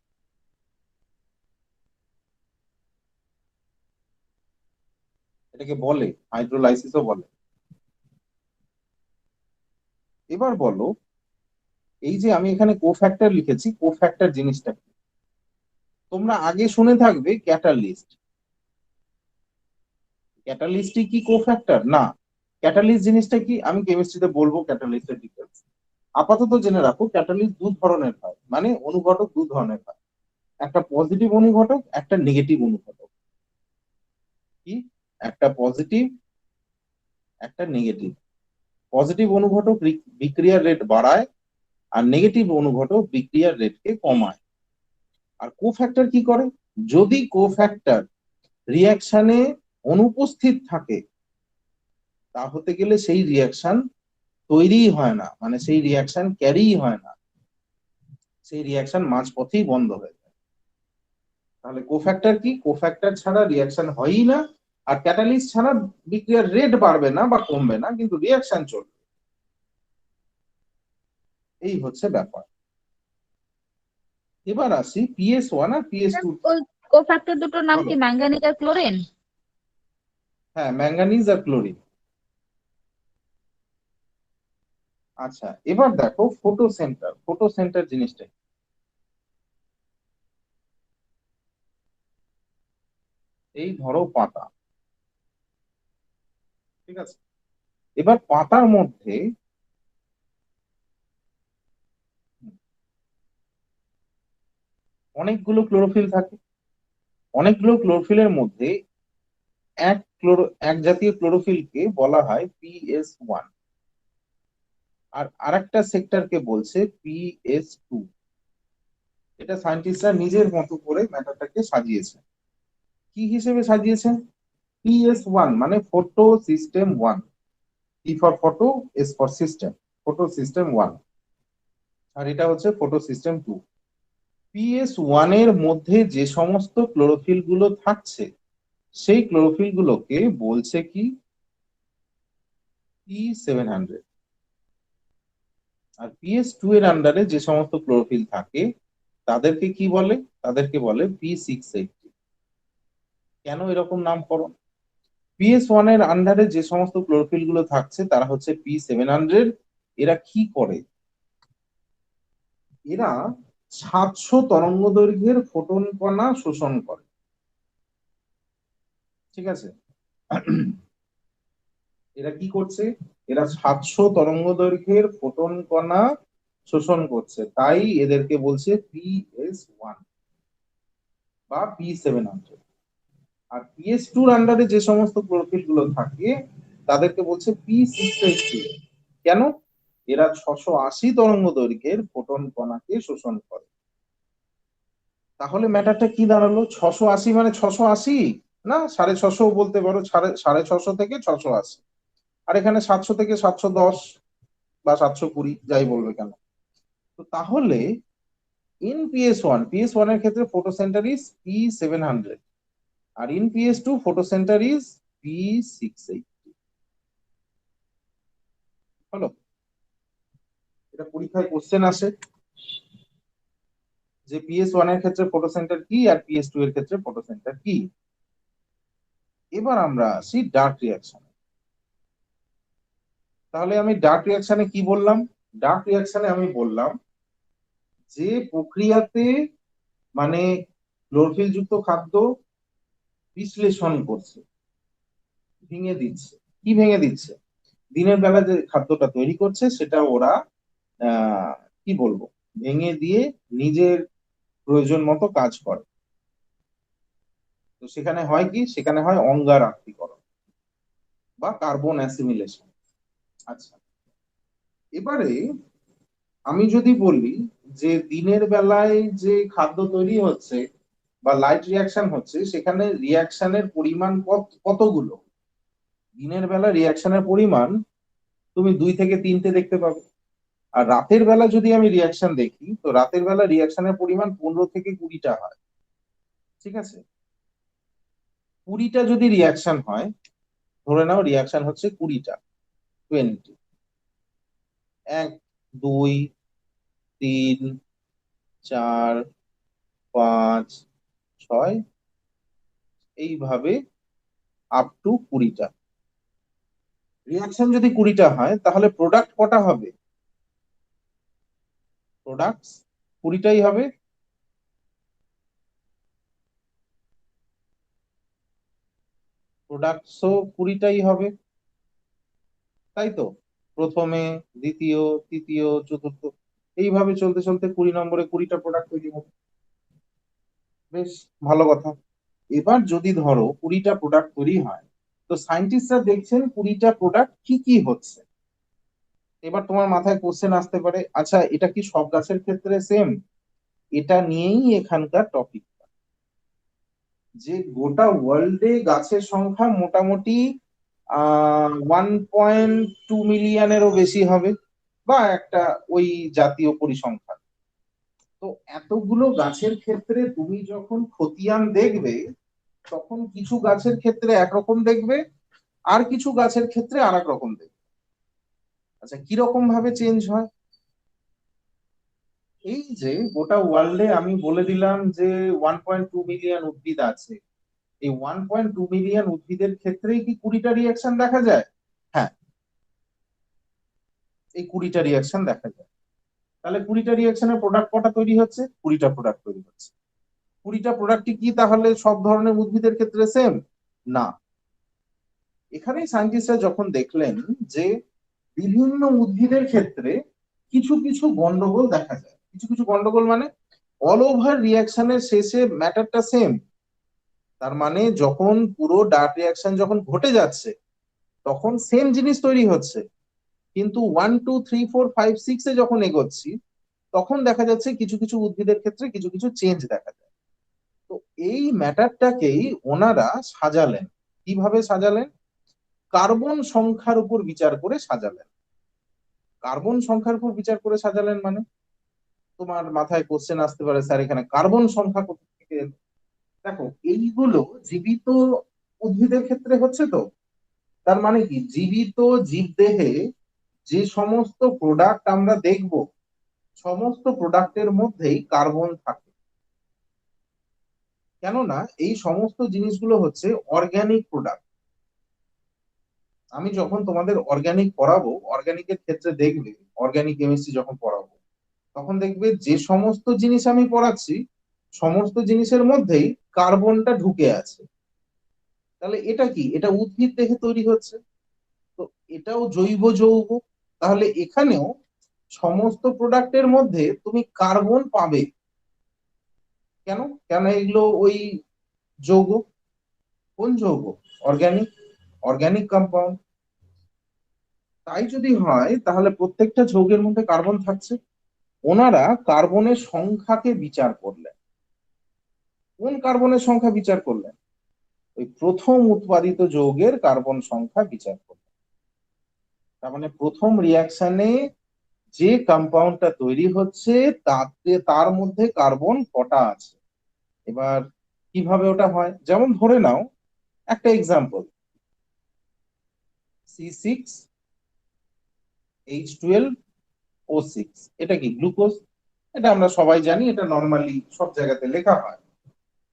এটাকে বলে হাইড্রোলাইসিসও বলে। এবার বলো, এই যে আমি এখানে কোফ্যাক্টর লিখেছি, কোফ্যাক্টর জিনিসটা কি? তোমরা আগে শুনে থাকবে ক্যাটালিস্ট। ক্যাটালিস্টই কি কোফ্যাক্টর? না। ক্যাটালিস্ট জিনিসটা কি আমি কেমিস্ট্রিতে বলবো, ক্যাটালিস্টের ডিটেলস। আপাতত জেনে রাখো ক্যাটালিস্ট দু ধরনের হয়, মানে অনুঘটক দু ধরনের হয়, একটা পজিটিভ অনুঘটক, একটা নেগেটিভ অনুঘটক। কি? একটা পজিটিভ, একটা নেগেটিভ। পজিটিভ অনুঘটক বিক্রিয়ার রেট বাড়ায় আর নেগেটিভ অনুঘটক বিক্রিয়ার রেটকে কমায়। আর কোফ্যাক্টর কি করে? যদি কোফ্যাক্টর রিয়াকশনে অনুপস্থিত থাকে, তা হতে গেলে সেই রিয়াকশন তৈরিই হয় না, মানে সেই রিয়াকশন ক্যারিই হয় না, সেই রিয়াকশন মাঝপথেই বন্ধ হয়ে যায়। তাহলে কোফ্যাক্টর কি? কোফ্যাক্টর ছাড়া রিয়াকশন হয়ই না, আর ক্যাটালিস্ট ছাড়া বিক্রিয়ার রেট বাড়বে না বা কমবে না, কিন্তু রিয়াকশন চলবে। এই হচ্ছে ব্যাপার। এবার আসি PS1 আর PS2। ওই কোফ্যাক্টর দুটোর নাম কি বলো। ম্যাঙ্গানিজ আর ক্লোরিন? হ্যাঁ, ম্যাঙ্গানিজ আর ক্লোরিন। আচ্ছা, এবার দেখো ফটোসেন্টার। ফটোসেন্টার জিনিসটা কি? এই ধরো পাতা, ঠিক আছে। এবার পাতার মধ্যে অনেকগুলো ক্লোরোফিল থাকে। অনেকগুলো ক্লোরোফিলের মধ্যে এক জাতীয় ক্লোরোফিলকে বলা হয় PS1, আর আরেকটা সেক্টরকে বলছে PS2। এটা সায়েন্টিস্টরা নিজের মতো করে ম্যাটারটাকে সাজিয়েছে। কি হিসেবে সাজিয়েছেন? PS1 মানে photo system 1, P for photo, S for system, photo system 1, আর এটা হচ্ছে ফটো সিস্টেম 2। PS1 এর মধ্যে যে সমস্ত ক্লোরোফিল গুলো থাকছে সেই ক্লোরোফিল গুলোকে বলছে কি P700, আর PS2 এর আন্ডারে যে সমস্ত ক্লোরোফিল থাকে তাদেরকে কি বলে? তাদেরকে বলে P680। কেন এরকম নামকরণ? PS1 এর আন্ডারে যে সমস্ত ক্লোরোফিল গুলো থাকছে তারা হচ্ছে P700। এরা কি করে? এরা 700 তরঙ্গ দৈর্ঘ্যের ফোটন কণা শোষণ করে। ঠিক আছে, এরা কি করছে? এরা 700 তরঙ্গ দৈর্ঘ্যের ফোটন কণা শোষণ করছে, তাই এদেরকে বলছে PS1 বা P700। আর PS2 এর আন্ডারে যে সমস্ত ক্লোরোফিল গুলো থাকে তাদেরকে বলছে P680। কেন? এরা 680 তরঙ্গ দৈর্ঘ্যের ফোটন কণাকে শোষণ করে। তাহলে ম্যাটারটা কি দাঁড়ালো? 680 মানে 680 না, 650 বলতে পারো, 650 থেকে 680, আর এখানে 700 থেকে 710 বা 720, যাই বলবে কেন। তো তাহলে ইন PS1 এর ক্ষেত্রে ফটো সেন্টার ইজ P700, আর in PS2 photo centre is P680। হলো? এটা পরীক্ষায় কোশ্চেন আসে যে PS1 এর ক্ষেত্রে ফটো সেন্টার কি আর PS2 এর ক্ষেত্রে ফটো সেন্টার কি। এবার আমরা আসি ডার্ক রিয়াকশন। তাহলে আমি ডার্ক রিয়াকশনে কি বললাম? ডার্ক রিয়াকশনে আমি বললাম যে প্রক্রিয়াতে মানে ক্লোরোফিল যুক্ত খাদ্য বিশ্লেষণ করছে, ভেঙে দিচ্ছে। কি ভেঙে দিচ্ছে? দিনের বেলা যে খাদ্যটা তৈরি করছে সেটা ওরা কি বলবো, ভেঙে দিয়ে নিজের প্রয়োজন মতো কাজ করে। তো সেখানে হয় কি? সেখানে হয় অঙ্গার আত্তীকরণ বা কার্বন অ্যাসিমিলেশন। আচ্ছা, এবারে আমি যদি বলি যে দিনের বেলায় যে খাদ্য তৈরি হচ্ছে বা লাইট রিয়াকশন হচ্ছে, সেখানে রিয়াকশনের পরিমাণ কতগুলো? দিনের বেলা রিয়াকশনের পরিমাণ তুমি 2 থেকে 3টে দেখতে পাবে। আর রাতের বেলা যদি আমি রিয়াকশন দেখি, তো রাতের বেলা রিয়াকশনের পরিমাণ 15 থেকে 20টা হয়। ঠিক আছে, 20টা যদি রিয়াকশন হয়, ধরে নাও রিয়াকশন হচ্ছে 20টা, 20, 1 2 3 4 5 6, এইভাবে আপ টু 20টা রিয়াকশন। যদি 20টা হয় তাহলে প্রোডাক্ট কটা হবে? প্রোডাক্টস 20টাই হবে। প্রোডাক্টসও 20টাই হবে, তাই তো? প্রথমে, দ্বিতীয়, তৃতীয়, চতুর্থ, এইভাবে চলতে চলতে 20 নম্বরে 20টা প্রোডাক্ট তৈরি হবে। বেশ ভালো কথা। এবার যদি ধরো 20টা প্রোডাক্ট তৈরি হয়, তো সায়েন্টিস্টরা দেখছেন 20টা প্রোডাক্ট কি কি হচ্ছে। এবার তোমার মাথায় কোশ্চেন আসতে পারে, আচ্ছা এটা কি সব গাছের ক্ষেত্রে সেম? এটা নিয়েই এখানকার টপিক, যে গোটা ওয়ার্ল্ডে গাছের সংখ্যা মোটামুটি 1.2 মিলিয়নেরও বেশি হবে, বা একটা ওই জাতীয় পরিসংখ্যান। তো এতগুলো গাছের ক্ষেত্রে তুমি যখন খতিয়ান দেখবে, তখন কিছু গাছের ক্ষেত্রে একরকম দেখবে, আর কিছু গাছের ক্ষেত্রে আর এক রকম দেখবে। আচ্ছা, কিরকম ভাবে চেঞ্জ হয়? এই যে গোটা ওয়ার্ল্ডে আমি বলে দিলাম যে 1.2 মিলিয়ন উদ্ভিদ আছে, এই 1.2 মিলিয়ন উদ্ভিদের ক্ষেত্রেই কি 20টা রিয়াকশন দেখা যায়? হ্যাঁ, এই 20টা রিয়াকশন দেখা যায়। তাহলে 20টা রিয়াকশনের প্রোডাক্ট কটা তৈরি হচ্ছে? 20টা প্রোডাক্ট তৈরি হচ্ছে। 20টা প্রোডাক্টই কি তাহলে সব ধরনের উদ্ভিদের ক্ষেত্রে সেম? না। এখানেই সায়েন্টিস্টরা যখন দেখলেন যে বিভিন্ন উদ্ভিদের ক্ষেত্রে কিছু কিছু গন্ডগোল দেখা যায়। কিছু কিছু গন্ডগোল মানে অল ওভার রিয়াকশনের শেষে ম্যাটারটা সেম। তার মানে যখন পুরো ডার্ট রিয়াকশন যখন ঘটে যাচ্ছে তখন সেম জিনিস তৈরি হচ্ছে, কিন্তু 1 2 3 4 5 6 যখন এগোচ্ছি তখন দেখা যাচ্ছে কিছু কিছু উদ্ভিদের ক্ষেত্রে কিছু কিছু চেঞ্জ দেখা যায়। তো এই ম্যাটারটাকেই ওনারা সাজালেন। কিভাবে সাজালেন? কার্বন সংখ্যার উপর বিচার করে সাজালেন। কার্বন সংখ্যার উপর বিচার করে সাজালেন মানে তোমার মাথায় কোশ্চেন আসতে পারে, স্যার এখানে কার্বন সংখ্যা কোথা থেকে এলো? দেখো, এইগুলো জীবিত উদ্ভিদের ক্ষেত্রে হচ্ছে। তো তার মানে কি, জীবিত জীবদেহে যে সমস্ত প্রোডাক্ট আমরা দেখব সমস্ত প্রোডাক্টের মধ্যেই কার্বন থাকে। কেননা এই সমস্ত জিনিসগুলো হচ্ছে অর্গানিক প্রোডাক্ট। আমি যখন তোমাদের অর্গানিক পড়াবো, অর্গানিকের ক্ষেত্রে দেখবে, অর্গানিক কেমিস্ট্রি যখন পড়াবো তখন দেখবে যে সমস্ত জিনিস আমি পড়াচ্ছি সমস্ত জিনিসের মধ্যেই কার্বনটা ঢুকে আছে। তাহলে এটা কি, এটা উদ্ভিদ দেহে তৈরি হচ্ছে, তো এটাও জৈব যৌগ। তাহলে এখানেও সমস্ত প্রোডাক্টের মধ্যে তুমি কার্বন পাবে। কেন? কেন এগুলো ওই যৌগ। কোন যৌগ? Organic, organic compound. তাই যদি হয় তাহলে প্রত্যেকটা যৌগের মধ্যে কার্বন থাকছে। ওনারা কার্বনের সংখ্যাকে বিচার করলেন। কোন কার্বনের সংখ্যা বিচার করলেন? ওই প্রথম উৎপাদিত যৌগের কার্বন সংখ্যা বিচার করলেন। তার মানে প্রথম রিয়াকশনে যে কম্পাউন্ডটা তৈরি হচ্ছে তাতে তার মধ্যে কার্বন কটা আছে। এবার কিভাবে ওটা হয়, যেমন ধরে নাও একটা এক্সাম্পল, C6H12O6, এটা কি গ্লুকোজ। এটা আমরা সবাই জানি, এটা নর্মালি সব জায়গাতে লেখা হয়।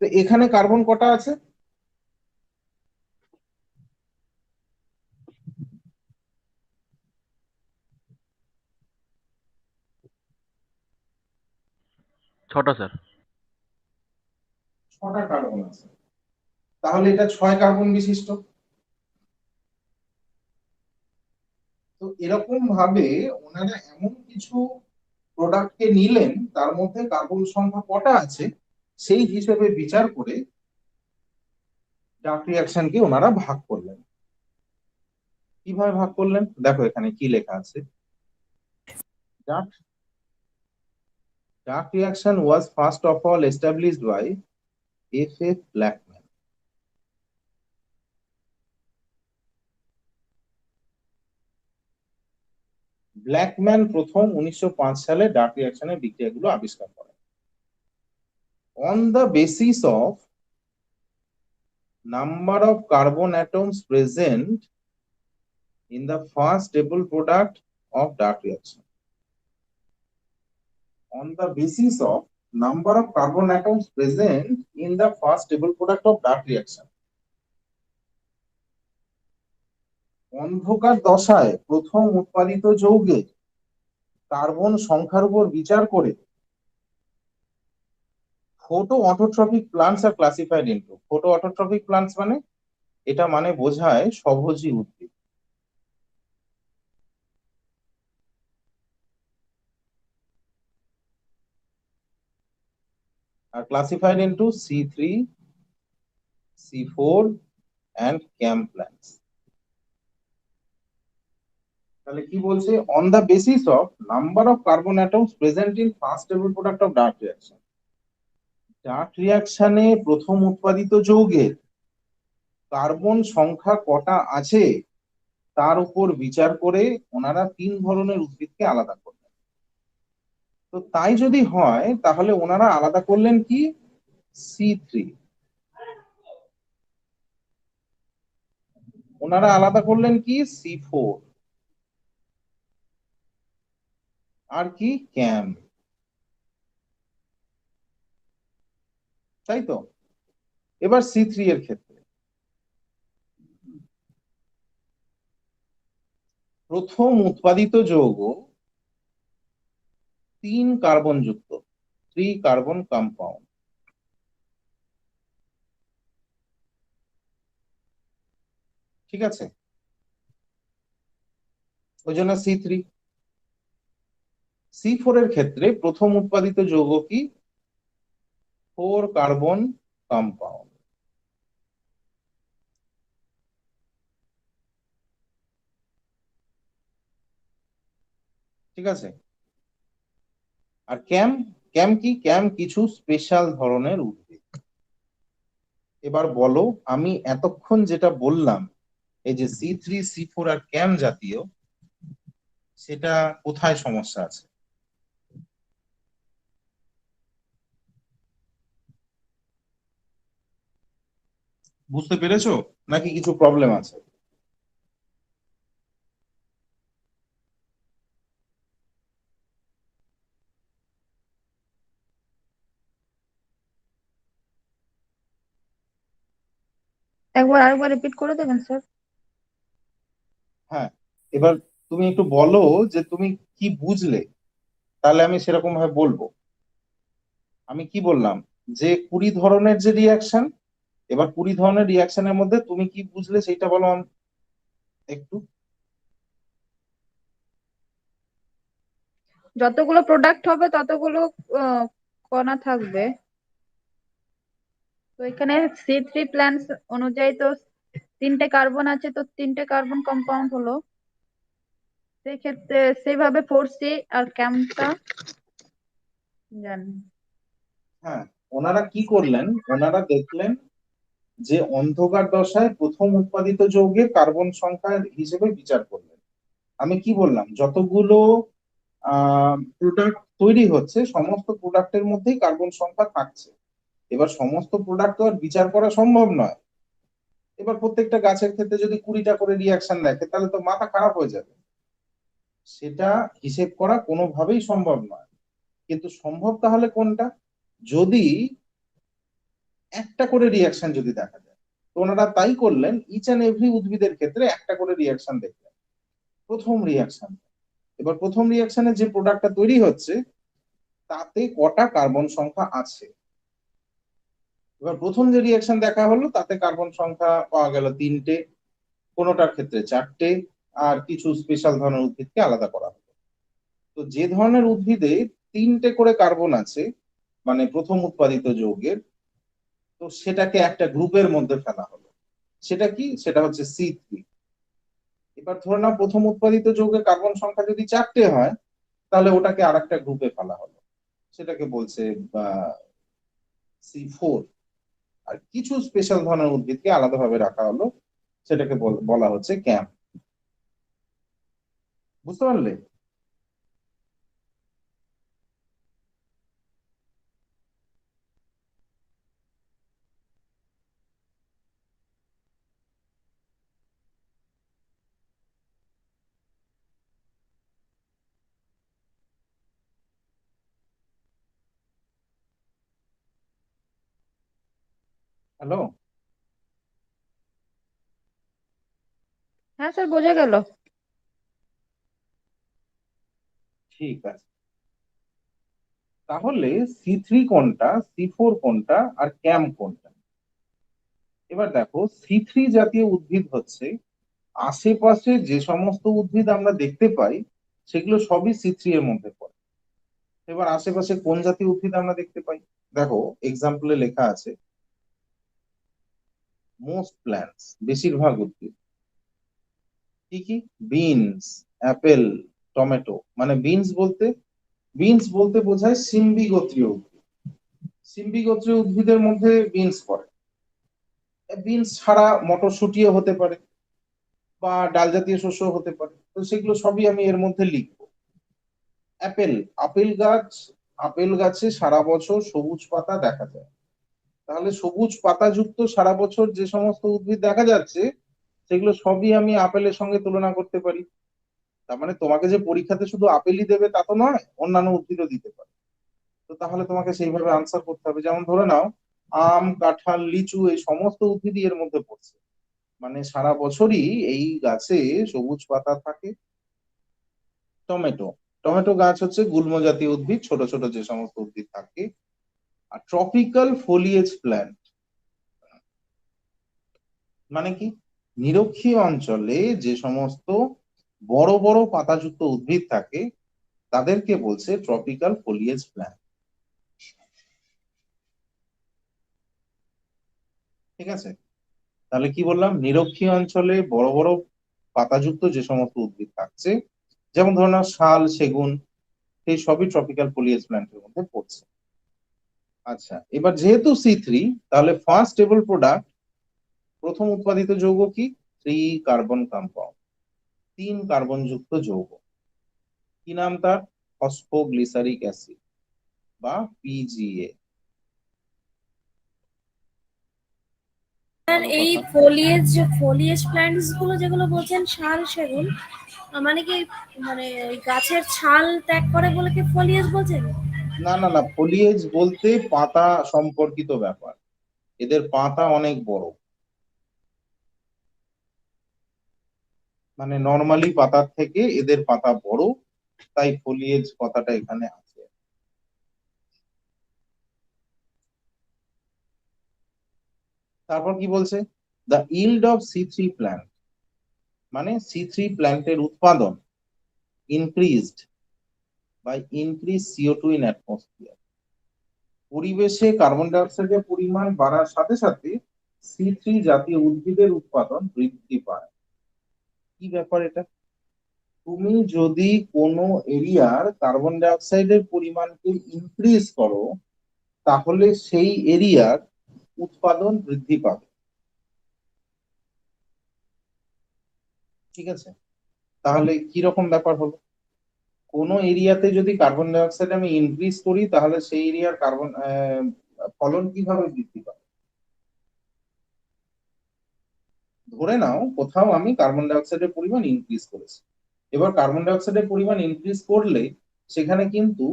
তো এখানে কার্বন কটা আছে? ছটা স্যার। 6টা কার্বন আছে। তাহলে এটা 6 কার্বন বিশিষ্ট। তো এরকম ভাবে ওনারা এমন কিছু প্রোডাক্টকে নিলেন তার মধ্যে কার্বন সংখ্যা কটা আছে সেই হিসেবে বিচার করে ডার্ক রিয়াকশনকে ওনারা ভাগ করলেন। কিভাবে ভাগ করলেন দেখো এখানে কি লেখা আছে। Dark dark reaction was first of all established by F.F. Blackman. Blackman প্রথম 1905 সালে ডার্ক রিয়াকশনের বিক্রিয়াগুলো আবিষ্কার করেন। On the basis of number of carbon atoms present in the first stable product of dark reaction. On the basis of number of carbon atoms present in the first stable product of dark reaction. অন্ধকার দশায় প্রথম উৎপাদিত যৌগে কার্বন সংখ্যার উপর বিচার করে photoautotrophic plants are classified into. Photoautotrophic plants মানে এটা মানে বোঝায় স্বভোজী উদ্ভিদ। আর classified into C3, C4 and CAM plants. তাহলে কি বলছে? On the basis of number of carbon atoms present in first stable product of dark reaction. Dark রিয়াকশনে প্রথম উৎপাদিত যৌগের কার্বন সংখ্যা কটা আছে তার উপর বিচার করে ওনারা 3 ধরনের উদ্ভিদকে আলাদা করলেন। তো তাই যদি হয় তাহলে ওনারা আলাদা করলেন কি? C3। ওনারা আলাদা করলেন কি? C4। আর কি? ক্যাম। তাই তো। এবার C3 এর ক্ষেত্রে প্রথম উৎপাদিত যৌগ 3 কার্বন যুক্ত, 3 কার্বন কম্পাউন্ড। ঠিক আছে, ওই জন্য C3। C4 এর ক্ষেত্রে প্রথম উৎপাদিত যৌগ কি? 4 কার্বন কম্পাউন্ড। ঠিক আছে। আর ক্যাম, ক্যাম কি? ক্যাম কিছু স্পেশাল ধরনের উদ্ভিদ। এবার বলো, আমি এতক্ষণ যেটা বললাম এই যে C3 C4 আর ক্যাম জাতীয়, সেটা কোথায় সমস্যা আছে? বুঝতে পেরেছো নাকি কিছু প্রবলেম আছে? আরেকবার রিপিট করে দেবেন স্যার? হ্যাঁ, এবার তুমি একটু বলো যে তুমি কি বুঝলে, তাহলে আমি সেরকম ভাবে বলবো। আমি কি বললাম যে 20 ধরনের যে রিয়াকশন, এবার 20 ধরনের রিয়াকশনের মধ্যে তুমি কি বুঝলে সেইটা বলো একটু। যতগুলো প্রোডাক্ট হবে ততগুলো আহ, কণা থাকবে। তো এখানে C3 প্ল্যান্টস অনুযায়ী তো 3টে কার্বন আছে, তো 3টে কার্বন কম্পাউন্ড হলো। সেক্ষেত্রে সেইভাবে 4C আর ক্যামটা জানি। হ্যাঁ, ওনারা কি করলেন, ওনারা দেখলেন যে অন্ধকার দশায় প্রথম উৎপাদিত যৌগে কার্বন সংখ্যা হিসেবে বিচার করলেন। আমি কি বললাম, যতগুলো প্রোডাক্ট তৈরি হচ্ছে সমস্ত প্রোডাক্টের মধ্যেই কার্বন সংখ্যা থাকছে। এবার সমস্ত প্রোডাক্ট তো আর বিচার করা সম্ভব নয়। এবার প্রত্যেকটা গাছের ক্ষেত্রে যদি 20টা করে রিয়াকশন দেখে তাহলে তো মাথা খারাপ হয়ে যাবে। সেটা হিসেব করা কোনোভাবেই সম্ভব নয়। কিন্তু সম্ভব তাহলে কোনটা? যদি একটা করে রিয়াকশন যদি দেখা যায়, তো ওনারা তাই করলেন, ইচ অ্যান্ড এভরি উদ্ভিদের ক্ষেত্রে একটা করে রিয়াকশন দেখলেন। প্রথম রিয়াকশন, এবার প্রথম রিয়াকশনে যে প্রোডাক্টটা তৈরি হচ্ছে তাতে কটা কার্বন সংখ্যা আছে। এবার প্রথম যে রিয়াকশন দেখা হলো তাতে কার্বন সংখ্যা পাওয়া গেল 3টে, কোনোটার ক্ষেত্রে 4টে, আর কিছু স্পেশাল ধরনের উদ্ভিদকে আলাদা করা হলো। তো যে ধরনের উদ্ভিদে 3টে করে কার্বন আছে, মানে প্রথম উৎপাদিত যৌগের, তো সেটাকে একটা গ্রুপের মধ্যে ফেলা হলো। সেটা কি? সেটা হচ্ছে C3। এবার ধরে নাও প্রথম উৎপাদিত যৌগের কার্বন সংখ্যা যদি 4টে হয়, তাহলে ওটাকে আরেকটা গ্রুপে ফেলা হলো, সেটাকে বলছে C4। আর কিছু স্পেশাল ধরনের উদ্ভিদকে আলাদাভাবে রাখা হলো, সেটাকে বলা হচ্ছে ক্যাম। বুঝতে পারলে? হ্যালো? হ্যাঁ স্যার, বোঝা গেল। ঠিক আছে। তাহলে C3 কোনটা, C4 কোনটা, আর ক্যাম কোনটা? এবার দেখো, C3 জাতীয় উদ্ভিদ হচ্ছে আশেপাশে যে সমস্ত উদ্ভিদ আমরা দেখতে পাই সেগুলো সবই C3 এর মধ্যে পড়ে। এবার আশেপাশে কোন জাতীয় উদ্ভিদ আমরা দেখতে পাই? দেখো, এক্সাম্পলে লেখা আছে মোস্ট প্ল্যান্টস, বেশিরভাগ উদ্ভিদ। কি কি? Beans, Apple, tomato. মানে বিনস বলতে বোঝায় সিম্বি গোত্রীয় উদ্ভিদ। সিম্বি গোত্রীয় উদ্ভিদের মধ্যে বিনস পড়ে। বিনস ছাড়া মটরশুঁটিও হতে পারে, বা ডাল জাতীয় শস্য হতে পারে, তো সেগুলো সবই আমি এর মধ্যে লিখবো। অ্যাপেল, আপেল গাছ, আপেল গাছে সারা বছর সবুজ পাতা দেখা যায়। তাহলে সবুজ পাতাযুক্ত সারা বছর যে সমস্ত উদ্ভিদ দেখা যাচ্ছে সেগুলো সবই আমি আপেলের সঙ্গে তুলনা করতে পারি। তার মানে তোমাকে যে পরীক্ষাতে শুধু আপেলই দেবে তা তো নয়, অন্যান্য উদ্ভিদও দিতে পারে। তো তাহলে তোমাকে সেইভাবে আনসার করতে হবে। যেমন ধরে নাও আম, কাঁঠাল, লিচু, এই সমস্ত উদ্ভিদই এর মধ্যে পড়ছে। মানে সারা বছরই এই গাছে সবুজ পাতা থাকে। টমেটো, টমেটো গাছ হচ্ছে গুল্ম জাতীয় উদ্ভিদ, ছোট ছোট যে সমস্ত উদ্ভিদ থাকে। আর ট্রপিক্যাল ফোলিয়েজ প্ল্যান্ট মানে কি? নিরক্ষীয় অঞ্চলে যে সমস্ত বড় বড় পাতাযুক্ত উদ্ভিদ থাকে তাদেরকে বলছে ট্রপিক্যাল ফোলিয়েজ প্ল্যান্ট। ঠিক আছে? তাহলে কি বললাম, নিরক্ষীয় অঞ্চলে বড় বড় পাতাযুক্ত যে সমস্ত উদ্ভিদ থাকছে, যেমন ধরো না শাল, সেগুন, সেই সবই ট্রপিক্যাল ফোলিয়েজ প্ল্যান্টের মধ্যে পড়ছে। আচ্ছা, এবার যেহেতু C3, তাহলে ফার্স্ট স্টেবল প্রোডাক্ট, প্রথম উৎপাদিত যৌগ কি? 3 কার্বন কম্পাউন্ড, 3 কার্বন যুক্ত যৌগ। কি নাম তার? ফসফোগ্লিসারিক অ্যাসিড বা PGA। স্যার ভালো এই কথা। ফোলিয়েজ প্ল্যান্টস গুলো যেগুলো বলছেন শাল সেগুন, মানে কি মানে ওই গাছের ছাল ত্যাগ করে বলে কি ফোলিয়েজ বলছেন? না না না, ফোলিয়েজ বলতে পাতা সম্পর্কিত ব্যাপার, এদের পাতা অনেক বড়, মানে নর্মালি পাতার থেকে এদের পাতা বড়, তাই ফোলিয়েজ কথাটা এখানে আছে। তারপর কি বলছে? The yield of C3 plant, মানে C3 প্ল্যান্টের উৎপাদন increased by increase CO2 in atmosphere. পরিবেশে কার্বন ডাই অক্সাইডের পরিমাণ বাড়ার সাথে সাথে C3 জাতীয় উদ্ভিদের উৎপাদন বৃদ্ধি পায়। কি ব্যাপার এটা? তুমি যদি কোনো এরিয়ার কার্বন ডাই অক্সাইডের পরিমাণকে ইনক্রিজ করো, তাহলে সেই এরিয়ার উৎপাদন বৃদ্ধি পাবে। ঠিক আছে? তাহলে কি রকম ব্যাপার হলো? কোন এরিয়াতে যদি কার্বন ডাই অক্সাইড আমি ইনক্রিজ করি, তাহলে সেই এরিয়ার ফলন কিভাবে বৃদ্ধি পাবে? ধরে নাও কোথাও আমি কার্বন ডাই অক্সাইডের পরিমাণ ইনক্রিজ করেছি, এবার কার্বন ডাই অক্সাইডের পরিমাণ ইনক্রিজ করলে সেখানে কিন্তু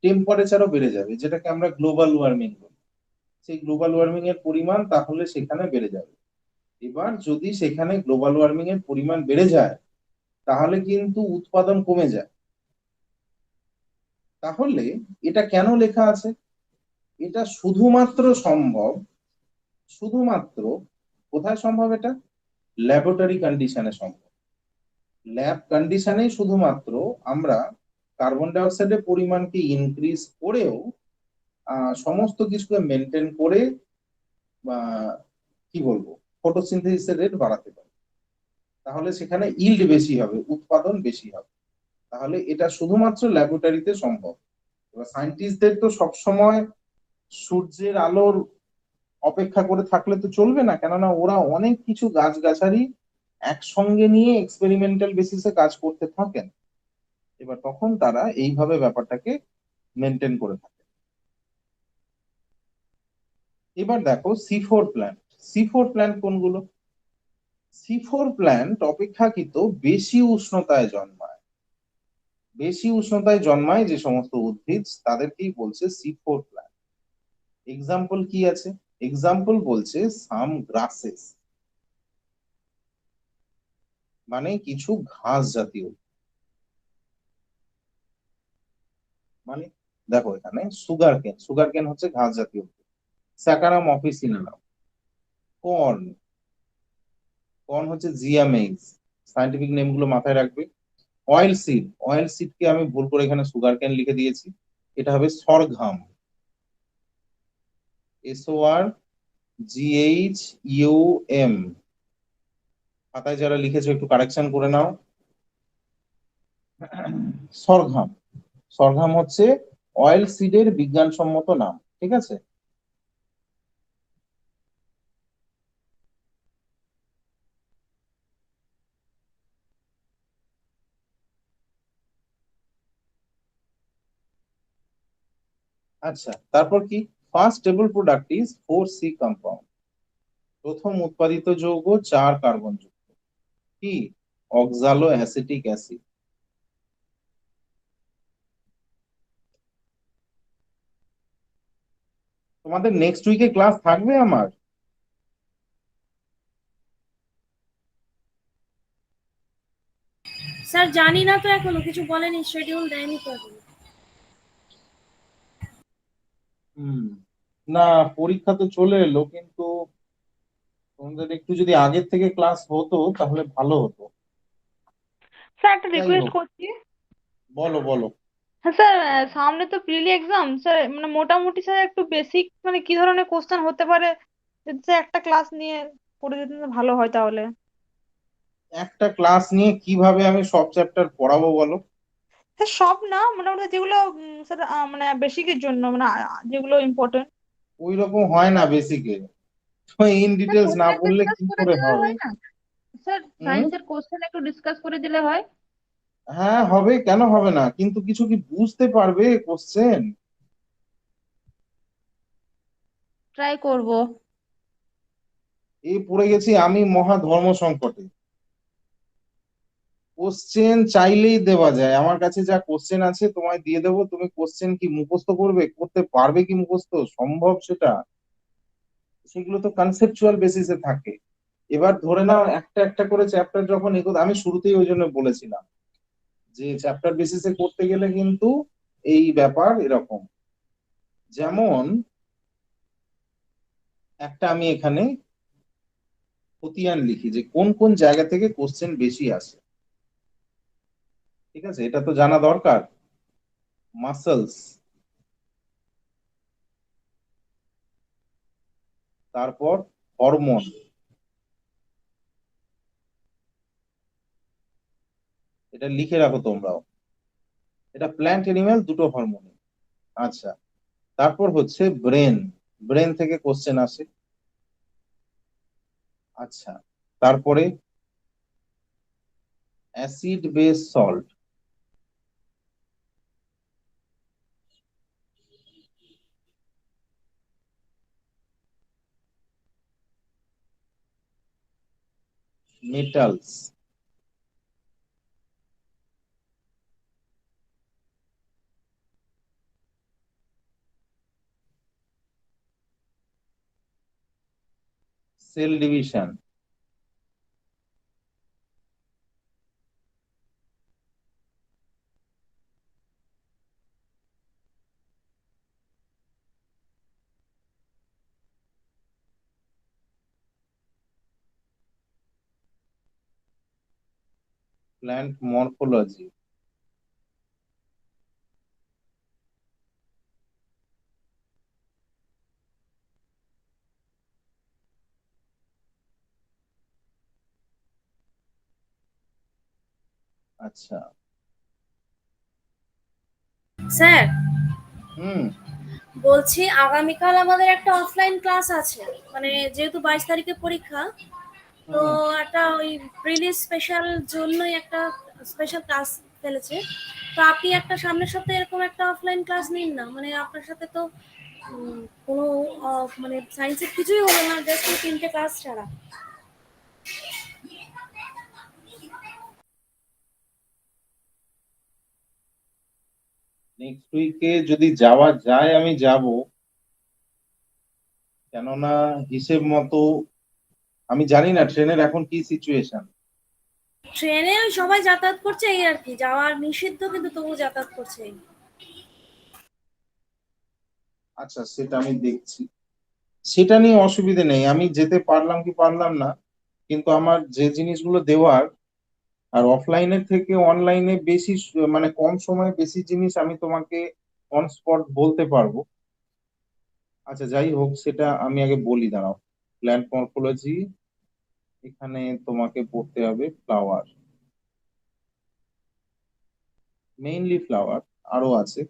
টেম্পারেচারও বেড়ে যাবে, যেটাকে আমরা গ্লোবাল ওয়ার্মিং বলি। সেই গ্লোবাল ওয়ার্মিং এর পরিমাণ তাহলে সেখানে বেড়ে যাবে। এবার যদি সেখানে গ্লোবাল ওয়ার্মিং এর পরিমাণ বেড়ে যায়, তাহলে কিন্তু উৎপাদন কমে যায়। তাহলে এটা কেন লেখা আছে? এটা শুধুমাত্র সম্ভব, শুধুমাত্র কোথায় সম্ভব? এটা ল্যাবরেটরি কন্ডিশনে সম্ভব। ল্যাব কন্ডিশনে শুধুমাত্র আমরা কার্বন ডাই অক্সাইডের পরিমাণকে ইনক্রিজ করেও সমস্ত কিছুকে মেনটেন করে কি বলবো, ফটোসিনথেসিসের রেট বাড়াতে পারি, তাহলে সেখানে ইল্ড বেশি হবে, উৎপাদন বেশি হবে। তাহলে এটা শুধুমাত্র ল্যাবরেটরিতে সম্ভব। এবার সায়েন্টিস্টদের তো সবসময় সূর্যের আলোর অপেক্ষা করে থাকলে তো চলবে না, কেননা ওরা অনেক কিছু গাছগাছালি একসঙ্গে নিয়ে এক্সপেরিমেন্টাল বেসিসে কাজ করতে থাকেন। এবার তখন তারা এইভাবে ব্যাপারটাকে মেনটেন করে থাকে। এবার দেখো C4 প্ল্যান্ট। C4 প্ল্যান্ট কোনগুলো? C4 প্ল্যান্ট অপেক্ষাকৃত বেশি উষ্ণতায় জন্মায়। বেশি উষ্ণতায় জন্মায় যে সমস্ত উদ্ভিদ, তাদেরকেই বলছে C4 প্ল্যান্ট। এক্সাম্পল কি আছে? এক্সাম্পল বলছে সাম গ্রাসেস, মানে কিছু ঘাস জাতীয়। মানে দেখো এখানে সুগার কেন, সুগার কেন হচ্ছে ঘাস জাতীয়। স্যাকারাম অফিসিনালাম। কর্ন, কর্ন হচ্ছে জিয়া মেইজ। সায়েন্টিফিক নেম গুলো মাথায় রাখবে। অয়েল সিড, অয়েল সিডকে আমি ভুল করে এখানে সুগার কেন লিখে দিয়েছি, এটা হবে সরঘাম। SORGHUM। খাতায় যারা লিখেছো একটু কারেকশন করে নাও। সরঘাম, সরঘাম হচ্ছে অয়েল সিডের বিজ্ঞানসম্মত নাম। ঠিক আছে? আচ্ছা, তারপর কি? First stable product is 4C compound. প্রথম উৎপাদিত যৌগ 4 কার্বন যুক্ত। কি? অক্সালো অ্যাসিটিক অ্যাসিড। তোমাদের নেক্সট উইকে ক্লাস থাকবে আমার? স্যার জানি না তো, এখনো কিছু বলেনি, শিডিউল দেয়নি তো এখনো। হুম, না, পরীক্ষা তো চলে এলো, কিন্তু তোমাদের একটু যদি আগের থেকে ক্লাস হতো তাহলে ভালো হতো। স্যার একটা যাই রিকোয়েস্ট হোক, করছি। বলো বলো। হ্যাঁ স্যার, সামনে তো প্রিলি এক্সাম স্যার, মানে মোটামুটি স্যার একটু বেসিক মানে কি ধরনের কোশ্চেন হতে পারে যদি স্যার একটা ক্লাস নিয়ে করে দিতেন তো ভালো হয় তাহলে। একটা ক্লাস নিয়ে কিভাবে আমি সব চ্যাপ্টার পড়াবো বলো? স্যার সব না, মোটামুটি যেগুলো স্যার মানে বেসিকের জন্য, মানে যেগুলো ইম্পর্টেন্ট। ওই রকম হয় না বেসিকে, তো ইন ডিটেলস না কোশ্চেন পড়লে ডিসকাস কি করে করে দিলে হবে? হয় না স্যার? হুম। সায়েন্সের কোশ্চেন একটু ডিসকাস করে দিলে হয়। হ্যাঁ হবে, কেন হবে না, কিন্তু কিছু কি বুঝতে পারবে কোশ্চেন? ট্রাই করব। এই পড়ে গেছি আমি মহা ধর্ম সংকটে। কোশ্চেন চাইলেই দেওয়া যায়, আমার কাছে যা কোশ্চেন আছে তোমায় দিয়ে দেবো, তুমি কোশ্চেন কি মুখস্থ করবে, করতে পারবে কি মুখস্থ সম্ভব সেটা? সেগুলো তো কনসেপচুয়াল বেসিসে থাকে। এবার ধরে নাও একটা একটা করে চ্যাপ্টার যখন এগোতে, আমি শুরুতেই ওই জন্য বলেছিলাম যে চ্যাপ্টার বেসিসে করতে গেলে কিন্তু এই ব্যাপার এরকম। যেমন একটা আমি এখানে খতিয়ান লিখি যে কোন কোন জায়গা থেকে কোশ্চেন বেশি আসে। ঠিক আছে, এটা তো জানা দরকার। মাসলস, তারপর হরমোন, এটা লিখে রাখো তোমরাও। এটা প্ল্যান্ট এনিম্যাল দুটো হরমোন। আচ্ছা, তারপর হচ্ছে ব্রেন, ব্রেন থেকে কোশ্চেন আসে। আচ্ছা, তারপরে acid base salt, metals, cell division, plant morphology. আচ্ছা। স্যার, হুম। বলছি আগামীকাল আমাদের একটা অফলাইন ক্লাস আছে, মানে যেহেতু 22 তারিখে পরীক্ষা, তো হুম। একটা ওই প্রিলি স্পেশাল জন্যই একটা স্পেশাল ক্লাস ফেলেছে। তো আপনি একটা সামনের সপ্তাহে এরকম একটা অফলাইন ক্লাস নিন না, মানে আপনার সাথে তো কোনো মানে সায়েন্সের কিছুই হলো না, জাস্ট 3টে ক্লাস ছাড়া। নেক্সট উইকে যদি যাওয়া যায় আমি যাব, কেননা হিসেব মতো আমি জানি না ট্রেনের এখন কি সিচুয়েশন। ট্রেনে ওই সবাই যাতায়াত করছে এই আর কি, যাওয়ার নিষিদ্ধ কিন্তু তবু যাতায়াত করছে এই। আচ্ছা, সেটা আমি দেখছি, সেটা নিয়ে অসুবিধে নেই, আমি যেতে পারলাম কি পারলাম না, কিন্তু আমার যে জিনিসগুলো দেওয়ার, আর অফলাইনের থেকে অনলাইনে বেশি মানে কম সময়ে বেশি জিনিস আমি তোমাকে অন স্পট বলতে পারবো। আচ্ছা যাই হোক, সেটা আমি আগে বলি, দাঁড়াও। প্ল্যান্ট মরফোলজি, এখানে তোমাকে পড়তে হবে ফ্লাওয়ার, মেইনলি ফ্লাওয়ার, আরো আছে।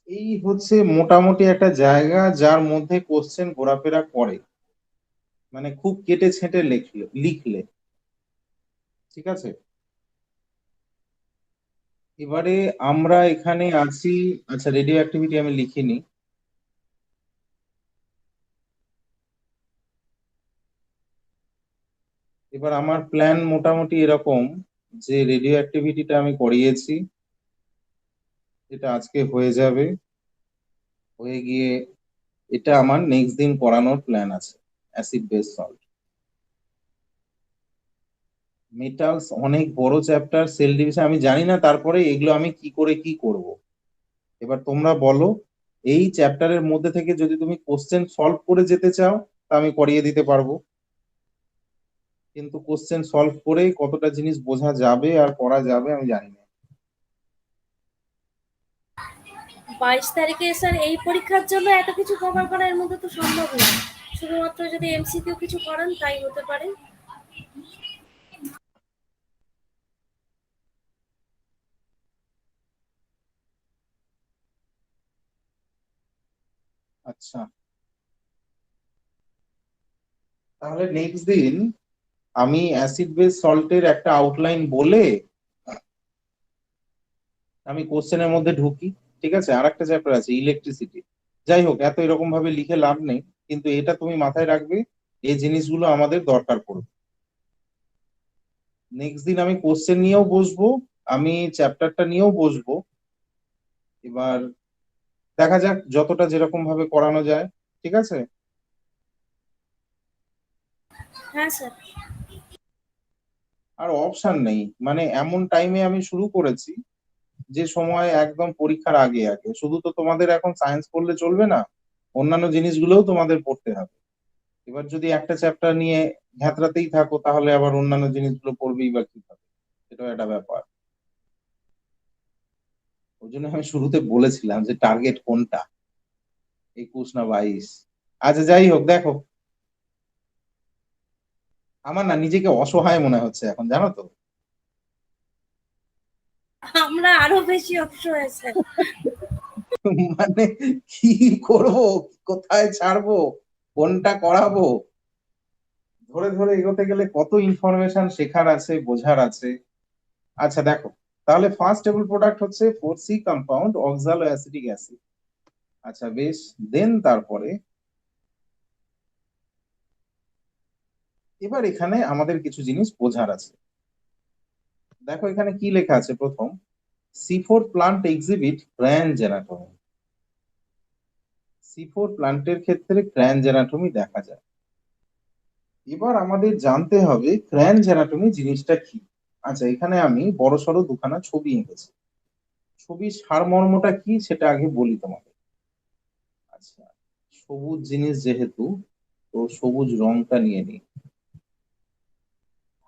এই হচ্ছে মোটামুটি একটা জায়গা যার মধ্যে কোশ্চেন ঘোরাফেরা করে। মানে খুব কেটে ছেঁটে লিখলে ঠিক আছে। এবারে আমরা এখানে আছি, আচ্ছা রেডিও অ্যাক্টিভিটি আমি লিখিনি। এবার আমার প্ল্যান মোটামুটি এরকম যে রেডিও অ্যাক্টিভিটিটা আমি করিয়েছি, এটা আজকে হয়ে যাবে, হয়ে গিয়ে এটা আমার নেক্সট দিন করানোর প্ল্যান আছে। অ্যাসিড বেস সল্ট, মেটালস অনেক বড় চ্যাপ্টার, সেল ডিভিশন আমি জানি না, তারপরে এগুলো আমি কি করে কি করব। এবার তোমরা বলো, এই চ্যাপ্টারের মধ্যে থেকে যদি তুমি কোশ্চেন সলভ করে যেতে চাও তা আমি করিয়ে দিতে পারবো, কিন্তু কোশ্চেন সলভ করে কতটা জিনিস বোঝা যাবে আর করা যাবে আমি জানি না। 22 তারিখে স্যার এই পরীক্ষার জন্য এত কিছু কভার করা এর মধ্যে তো সম্ভব না। শুধুমাত্র যদি এমসিকিউ কিছু করান তাই হতে পারে। আচ্ছা, তাহলে নেক্সট দিন আমি অ্যাসিড বেস সল্টের একটা আউটলাইন বলে আমি কোশ্চেনের মধ্যে ঢুকি, ঠিক আছে। আর একটা চ্যাপ্টার আছে ইলেকট্রিসিটি, যাই হোক এত এরকম ভাবে লিখে লাভ নেই, কিন্তু এটা তুমি মাথায় রাখবে, এই জিনিসগুলো আমাদের দরকার পড়বে। নেক্সট দিন আমি কোশ্চেন নিয়েও বসবো, আমি চ্যাপ্টারটা নিয়েও বসবো। এবার দেখা যাক যতটা যেরকম ভাবে করানো যায়, ঠিক আছে। হ্যাঁ স্যার। আর অপশন নেই, মানে এমন টাইমে আমি শুরু করেছি যে সময় একদম পরীক্ষার আগে আগে, শুধু তো তোমাদের এখন সায়েন্স পড়লে চলবে না, অন্যান্য জিনিসগুলোও তোমাদের পড়তে হবে। এবার যদি একটা চ্যাপ্টার নিয়ে ঘ্যাতরাতেই থাকো তাহলে আবার অন্যান্য জিনিসগুলো পড়বেই বা কিভাবে, সেটাও একটা ব্যাপার। ওই জন্য আমি শুরুতে বলেছিলাম যে টার্গেট কোনটা, 21 না 22। আচ্ছা যাই হোক, দেখো আমার না নিজেকে অসহায় মনে হচ্ছে এখন, জানো তো। আমরা আরো বেশি অসহায় স্যার। মানে কি করব, কোথায় ছাড়বো, কোনটা করাবো, ধরে ধরে এগোতে গেলে কত ইনফরমেশন শেখার আছে, বোঝার আছে। আচ্ছা দেখো, তাহলে ফার্স্ট টেবল প্রোডাক্ট হচ্ছে 4C কম্পাউন্ড অক্সালো অ্যাসিটিক অ্যাসিড। আচ্ছা বেশ, দেন তারপরে এবার এখানে আমাদের কিছু জিনিস বোঝার আছে। দেখো এখানে কি লেখা আছে, প্রথম C4 plant exhibit ক্র্যান্জ anatomy. C4 প্লান্টের ক্ষেত্রে ক্র্যান্জ অ্যানাটমি দেখা যায়। এবার আমাদের জানতে হবে ক্র্যান্জ অ্যানাটমি জিনিসটা কি। আচ্ছা এখানে আমি বড়সড় দুখানা ছবি এঁকেছি, ছবির সারমর্মটা কি সেটা আগে বলি তোমাকে। আচ্ছা, সবুজ জিনিস যেহেতু, তো সবুজ রংটা নিয়ে নিই।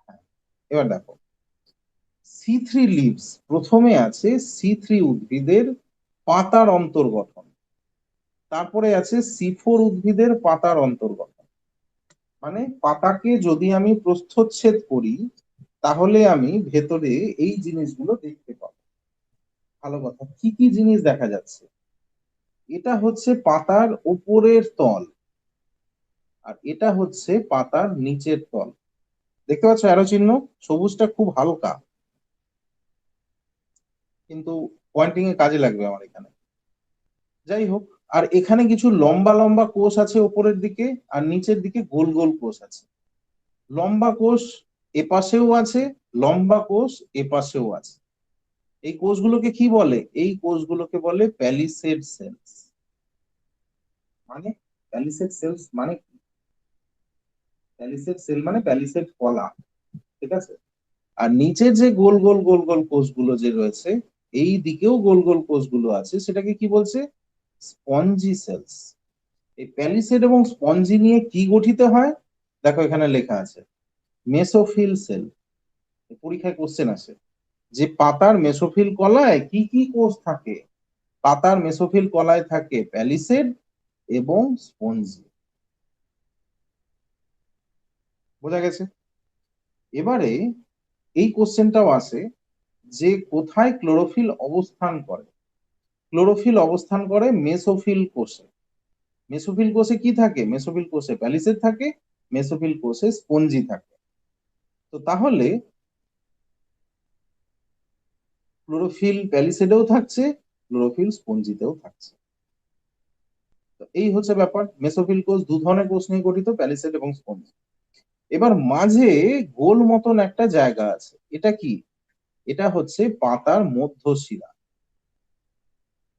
হ্যাঁ, এবার দেখো C3 লিভস, প্রথমে আছে C3 উদ্ভিদের পাতার অন্তর্গঠন, তারপরে আছে C4 উদ্ভিদের পাতার অন্তর্গঠন। মানে পাতাকে যদি আমি প্রস্থচ্ছেদ করি তাহলে আমি ভেতরে এই জিনিসগুলো দেখতে পাবো। ভালো কথা, কি কি জিনিস দেখা যাচ্ছে, এটা হচ্ছে পাতার উপরের তল আর এটা হচ্ছে পাতার নিচের তল। দেখতে পাচ্ছ অ্যারো চিহ্ন, সবুজটা খুব হালকা কিন্তু পয়েন্টিং এ কাজে লাগবে আমার এখানে। যাই হোক, আর এখানে কিছু লম্বা লম্বা কোষ আছে উপরের দিকে, আর নিচের দিকে গোল গোল কোষ আছে। লম্বা কোষ এপাশেও আছে, লম্বা কোষ এপাশেও আছে। এই কোষগুলোকে কি বলে, এই কোষগুলোকে বলে প্যালিসেড সেলস। মানে প্যালিসেড সেলস মানে প্যালিসেড সেল মানে প্যালিসেড কলা, ঠিক আছে। আর নিচের যে গোল গোল গোল গোল কোষগুলো যে রয়েছে, এই দিকেও গোল গোল কোষগুলো আছে, সেটাকে কি বলছে, স্পঞ্জি সেলস। এই প্যালিসেড এবং স্পঞ্জি নিয়ে কি গঠিত হয়, দেখো এখানে লেখা আছে মেসোফিল সেল। পরীক্ষায় কোশ্চেন আসে যে পাতার মেসোফিল কলায় কি কি কোষ থাকে। পাতার মেসোফিল কলায় থাকে প্যালিসেড এবং স্পঞ্জি। বোঝা গেছে। এবারে এই কোশ্চেনটাও আসে যে কোথায় ক্লোরোফিল অবস্থান করে। ক্লোরোফিল অবস্থান করে মেসোফিল কোষে। মেসোফিল কোষে কি থাকে, মেসোফিল কোষে প্যালিসেড থাকে মেসোফিল কোষে স্পঞ্জি থাকে। তো তাহলে ক্লোরোফিল প্যালিসেডেও থাকছে, ক্লোরোফিল স্পঞ্জিতেও থাকছে। তো এই হচ্ছে ব্যাপার। মেসোফিল কোষ দু ধরনের কোষ নিয়ে গঠিত, প্যালিসেড এবং স্পঞ্জি। এবার মাঝে গোল মতন একটা জায়গা আছে, এটা কি? এটা হচ্ছে পাতার মধ্যশিরা।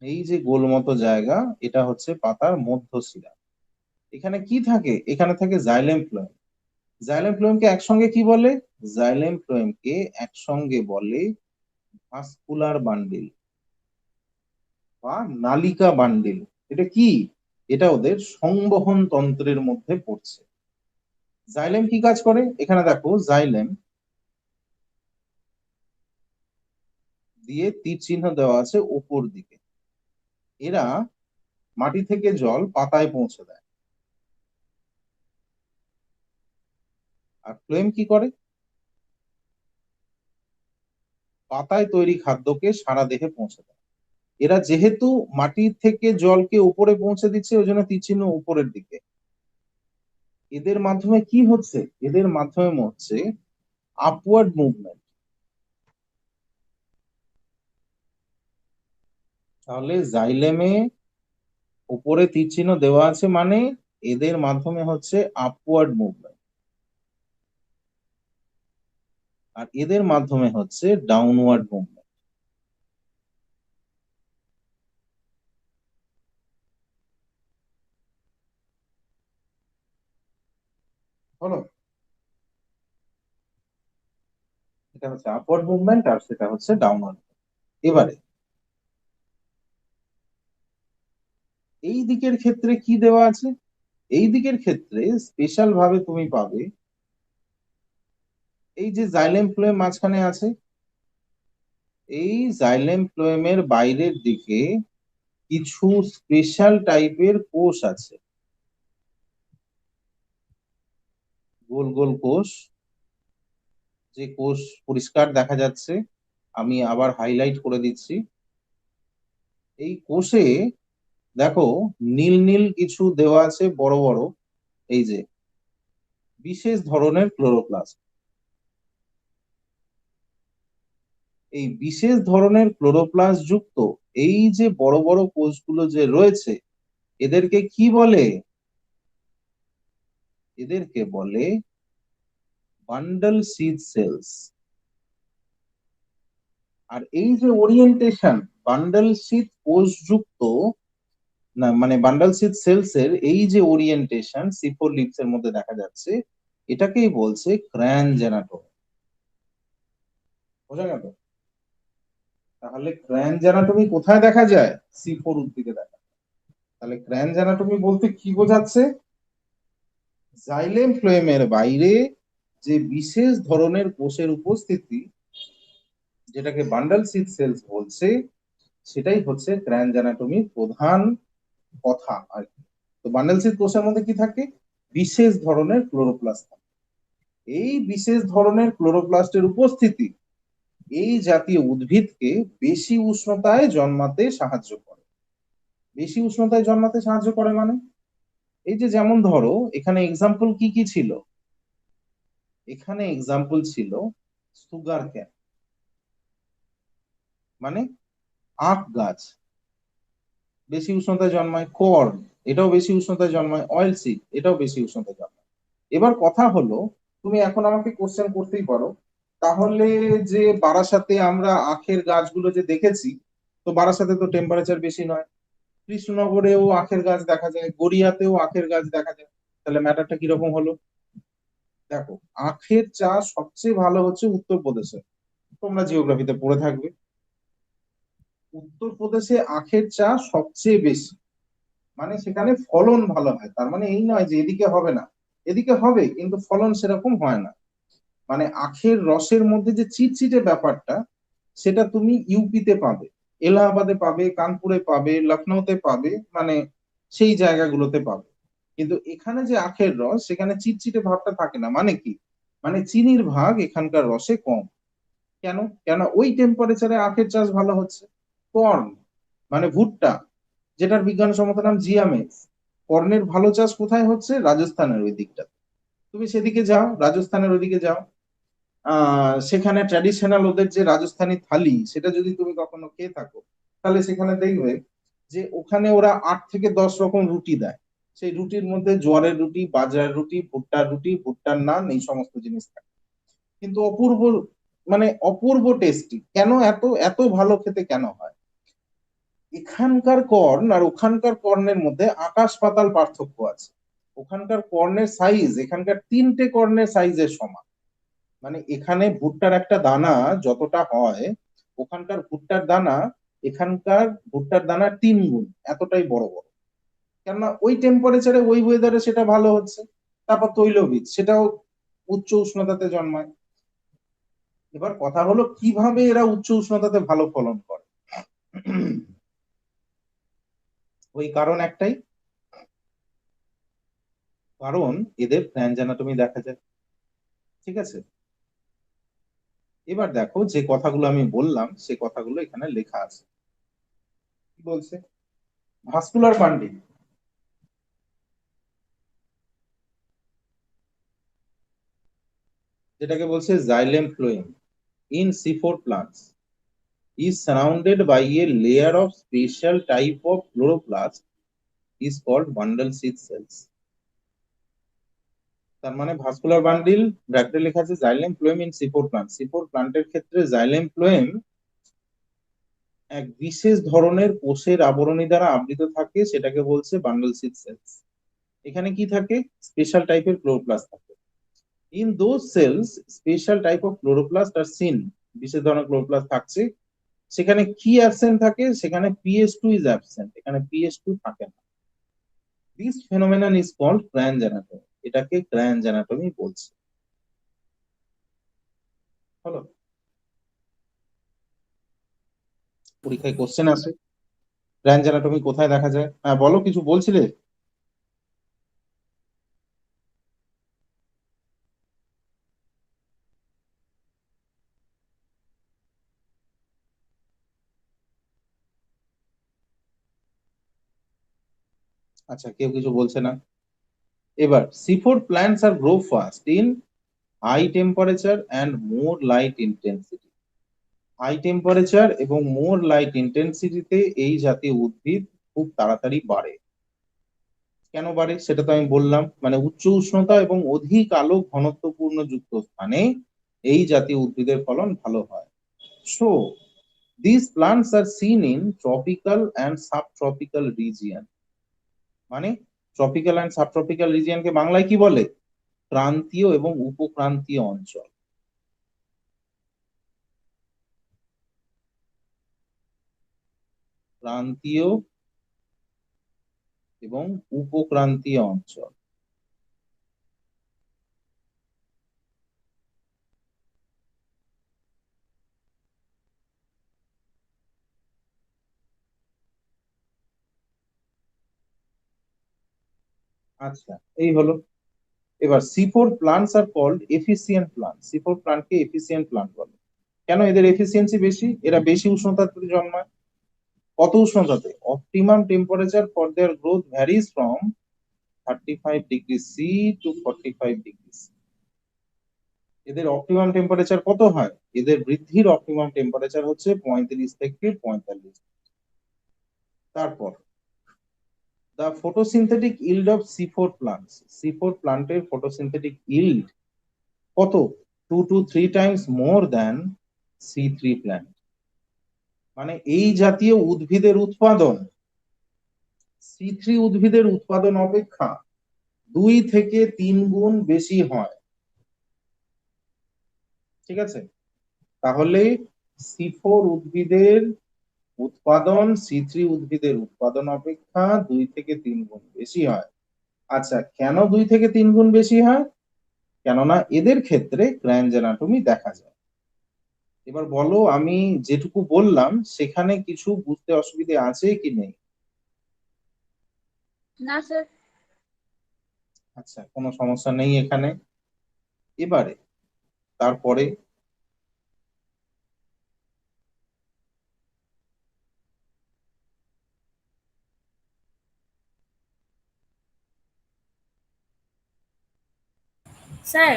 এই যে গোল মতো জায়গা, এটা হচ্ছে পাতার মধ্যশিরা। এখানে কি থাকে? এখানে থাকে জাইলেম ফ্লোয়েম। জাইলেম ফ্লোয়েমকে একসঙ্গে কি বলে? জাইলেম ফ্লোয়েমকে একসঙ্গে বলে ভাস্কুলার বান্ডিল বা নালিকা বান্ডিল। এটা কি? এটা ওদের সংবহন তন্ত্রের মধ্যে পড়ছে। জাইলেম কি কাজ করে? এখানে দেখো, জাইলেম দিয়ে তীর চিহ্ন দেওয়া আছে উপর দিকে। এরা মাটি থেকে জল পাতায় পৌঁছে দেয়। আর ফ্লোয়েম কি করে? পাতায় তৈরি খাদ্যকে সারা দেহে পৌঁছে দেয়। এরা যেহেতু মাটি থেকে জলকে উপরে পৌঁছে দিচ্ছে, ওই জন্য তীর চিহ্ন উপরের দিকে। এদের মাধ্যমে কি হচ্ছে? এদের মাধ্যমে হচ্ছে আপওয়ার্ড মুভমেন্ট। তাহলে জাইলেমে উপরে তীর চিহ্ন দেওয়া আছে, মানে এদের মাধ্যমে হচ্ছে আপওয়ার্ড মুভমেন্ট, আর এদের মাধ্যমে হচ্ছে ডাউনওয়ার্ড মুভমেন্ট। হলো? এটা হচ্ছে আপওয়ার্ড মুভমেন্ট আর সেটা হচ্ছে ডাউনওয়ার্ড। এবারে এই দিকের ক্ষেত্রে কি দেওয়া আছে? এই দিকের ক্ষেত্রে স্পেশাল ভাবে তুমি পাবে, এই যে জাইলেম ফ্লোয়েম মাঝখানে আছে, এই জাইলেম ফ্লোয়েমের বাইরের দিকে কিছু স্পেশাল টাইপের কোষ আছে, গোল গোল কোষ। যে কোষ পরিষ্কার দেখা যাচ্ছে, আমি আবার হাইলাইট করে দিচ্ছি। এই কোষে দেখো নীল নীল কিছু দেওয়া আছে বড় বড়, এই যে বিশেষ ধরনের ক্লোরোপ্লাস্ট। এই বিশেষ ধরনের ক্লোরোপ্লাস্ট যুক্ত এই যে বড় বড় কোষগুলো যে রয়েছে, এদেরকে কি বলে? এদেরকে বলে বান্ডল সিড সেলস। আর এই যে ওরিয়েন্টেশন বান্ডল সিড কোষ যুক্ত, না মানে বান্ডল সিড সেলস এর এই যে ওরিয়েন্টেশন C4 লিপস এর মধ্যে দেখা যাচ্ছে, এটাকেই বলছে ক্র্যানজ অ্যানাটমি। বোঝা গেল? তাহলে ক্র্যানজ অ্যানাটমি কোথায় দেখা যায়? C4 উদ্ভিদে দেখা যায়। তাহলে ক্র্যানজ অ্যানাটমি বলতে কি বোঝাচ্ছে? জাইলেম ফ্লোয়েমের বাইরে যে বিশেষ ধরনের কোষের উপস্থিতি, যেটাকে বান্ডল সিড সেলস বলছে, সেটাই হচ্ছে ক্র্যানজ অ্যানাটমির প্রধান কথা আর কি। তো বান্ডল সিড কোষের মধ্যে কি থাকে? বিশেষ ধরনের ক্লোরোপ্লাস্ট থাকে। এই বিশেষ ধরনের ক্লোরোপ্লাস্টের উপস্থিতি এই জাতীয় উদ্ভিদকে বেশি উষ্ণতায় জন্মাতে সাহায্য করে। বেশি উষ্ণতায় জন্মাতে সাহায্য করে মানে, এই যে যেমন ধরো এখানে এক্সাম্পল কি কি ছিল? এখানে এক্সাম্পল ছিল সুগার ক্যান, মানে আখ গাছ বেশি উষ্ণতায় জন্মায়। কর্ন, এটাও বেশি উষ্ণতায় জন্মায়। অয়েল সিড, এটাও বেশি উষ্ণতায় জন্মায়। এবার কথা হলো, তুমি এখন আমাকে কোশ্চেন করতেই পারো, তাহলে যে বারাসাতে আমরা আখের গাছগুলো যে দেখেছি, তো বারাসাতে তো টেম্পারেচার বেশি নয়, কৃষ্ণনগরেও আখের গাছ দেখা যায়, গড়িয়াতেও আখের গাছ দেখা যায়, তাহলে ম্যাটারটা কিরকম হলো? দেখো, আখের চাষ সবচেয়ে ভালো হচ্ছে উত্তরপ্রদেশে। তোমরা জিওগ্রাফিতে পড়ে থাকবে, উত্তরপ্রদেশে আখের চাষ সবচেয়ে বেশি, মানে সেখানে ফলন ভালো হয়। তার মানে এই নয় যে এদিকে হবে না, এদিকে হবে, কিন্তু ফলন সেরকম হয় না। মানে আখের রসের মধ্যে যে চিটচিটে ব্যাপারটা, সেটা তুমি ইউপিতে পাবে, এলাহাবাদে পাবে, কানপুরে পাবে, লখনৌতে পাবে, মানে সেই জায়গাগুলোতে পাবে। কিন্তু এখানে যে আখের রস, সেখানে চিটচিটে ভাবটা থাকে না। মানে কি? মানে চিনির ভাগ এখানকার রসে কম। কেন? কেন ওই টেম্পারেচারে আখের চাষ ভালো হচ্ছে। কর্ন, মানে ভুট্টা, যেটার বিজ্ঞানসম্মত নাম জিয়ামেক্স, কর্নের ভালো চাষ কোথায় হচ্ছে? রাজস্থানের ওই দিকটা। তুমি সেদিকে যাও, রাজস্থানের ওদিকে যাও, সেখানে ট্র্যাডিশনাল ওদের যে রাজস্থানি থালি সেটা যদি তুমি কখনো খেয়ে থাকো, তাহলে সেখানে দেখবে যে ওখানে ওরা 8 থেকে 10 রকম রুটি দেয়। সেই রুটির মধ্যে জোয়ারের রুটি, বাজরার রুটি, ভুট্টার নান, এই সমস্ত জিনিস থাকে। কিন্তু অপূর্ব, মানে অপূর্ব টেস্টি। কেন এত এত ভালো খেতে কেন হয়? এখানকার কর্ন আর ওখানকার কর্নের মধ্যে আকাশ পাতাল পার্থক্য আছে। ওখানকার কর্নের সাইজ এখানকার 3টে কর্নের সাইজের সমান। মানে এখানে ভুট্টার একটা দানা যতটা হয়, ওখানকার ভুট্টার দানা এখানকার ভুট্টার দানা 3 গুণ, এতটাই বড় বড়। কেননা ওই টেম্পারেচারে ওই ওয়েদারে সেটা ভালো হচ্ছে। তারপর তৈলবীজ, সেটাও উচ্চ উষ্ণতাতে জন্মায়। এবার কথা হলো কিভাবে এরা উচ্চ উষ্ণতাতে ভালো ফলন করে। ওই কারণ একটাই, কারণ এদের প্ল্যান্ট অ্যানাটমি দেখা যায়। ঠিক আছে, এবার দেখো যে কথাগুলো আমি বললাম সে কথাগুলো এখানে লেখা আছে। কি বলছে? ভাস্কুলার বান্ডিল, যেটাকে বলছে xylem phloem in C4 plants is surrounded by a layer of special type of chloroplast is called bundle sheath cells. তার মানে ভাস্কুলার বান্ডিল, ব্র্যাকেটে লেখা আছে xylem phloem in C4 plant. C4 প্লান্টের ক্ষেত্রে জাইলেম ফ্লোয়েম এক বিশেষ ধরনের কোষের আবরণী দ্বারা আবৃত থাকে, সেটাকে বলছে বান্ডল শীথ সেলস। এখানে কি থাকে? স্পেশাল টাইপের ক্লোরোপ্লাস্ট থাকে। In those cells special type of chloroplast are seen, বিশেষ ধরনের ক্লোরোপ্লাস্ট থাকছে। সেখানে কি অ্যাবসেন্ট থাকে? সেখানে PS2 ইজ অ্যাবসেন্ট, এখানে PS2 থাকে না। This phenomenon is called Kranz anatomy, এটাকে ক্র্যাঞ্জ অ্যানাটমি বলছে। হলো, পরীক্ষায় কোশ্চেন আসে ক্র্যাঞ্জ অ্যানাটমি কোথায় দেখা যায়। হ্যাঁ বলো, কিছু বলছিলে? আচ্ছা, কেউ কিছু বলছে না। এবার C4 plants are grow fast in high temperature and more light intensity. High temperature এবং মোর লাইট ইন্টেন্সিটিতে এই জাতীয় উদ্ভিদ খুব তাড়াতাড়ি বাড়ে। কেন বাড়ে সেটা তো আমি বললাম, মানে উচ্চ উষ্ণতা এবং অধিক আলো ঘনত্বপূর্ণ যুক্ত স্থানে এই জাতীয় উদ্ভিদের ফলন ভালো হয়। So this plants are seen in tropical and subtropical region. মানে ট্রপিক্যাল অ্যান্ড সাবট্রপিক্যাল রিজিয়নকে বাংলায় কি বলে? ক্রান্তীয় এবং উপক্রান্তীয় অঞ্চল। ক্রান্তীয় এবং উপক্রান্তীয় অঞ্চল। আচ্ছা, এই হলো। এবার C4 plants are called efficient plant. C4 প্লান্টকে এফিসিয়েন্ট প্লান্ট বলে। কেন? এদের এফিসিয়েন্সি বেশি, এরা বেশি উষ্ণতাতে জন্মায়। কত উষ্ণতাতে? Optimum temperature for their growth varies from 35°C to 45°C। এদের অপটিমাম টেম্পারেচার কত হয়? এদের বৃদ্ধির অপটিমাম টেম্পারেচার হচ্ছে 35 থেকে 45। তারপর the photosynthetic yield of C4 plants, C4 প্লান্টের photosynthetic yield কত? 2 to 3 times more than C3 plant। মানে এই জাতীয় উদ্ভিদের উৎপাদন C3 উদ্ভিদের উৎপাদন অপেক্ষা 2 থেকে 3 গুণ বেশি হয়। ঠিক আছে, তাহলে C4 উদ্ভিদের উৎপাদন C3 উদ্ভিদের উৎপাদন অপেক্ষা 2 থেকে 3 গুণ বেশি হয়। আচ্ছা, কেন 2 থেকে 3 গুণ বেশি হয়? কেননা এদের ক্ষেত্রে ক্র্যাঞ্জ অ্যানাটমি দেখা যায়। এবার বলো, আমি যেটুকু বললাম সেখানে কিছু বুঝতে অসুবিধে আছে কি নেই? না স্যার। আচ্ছা, কোনো সমস্যা নেই এখানে। এবারে তারপরে স্যার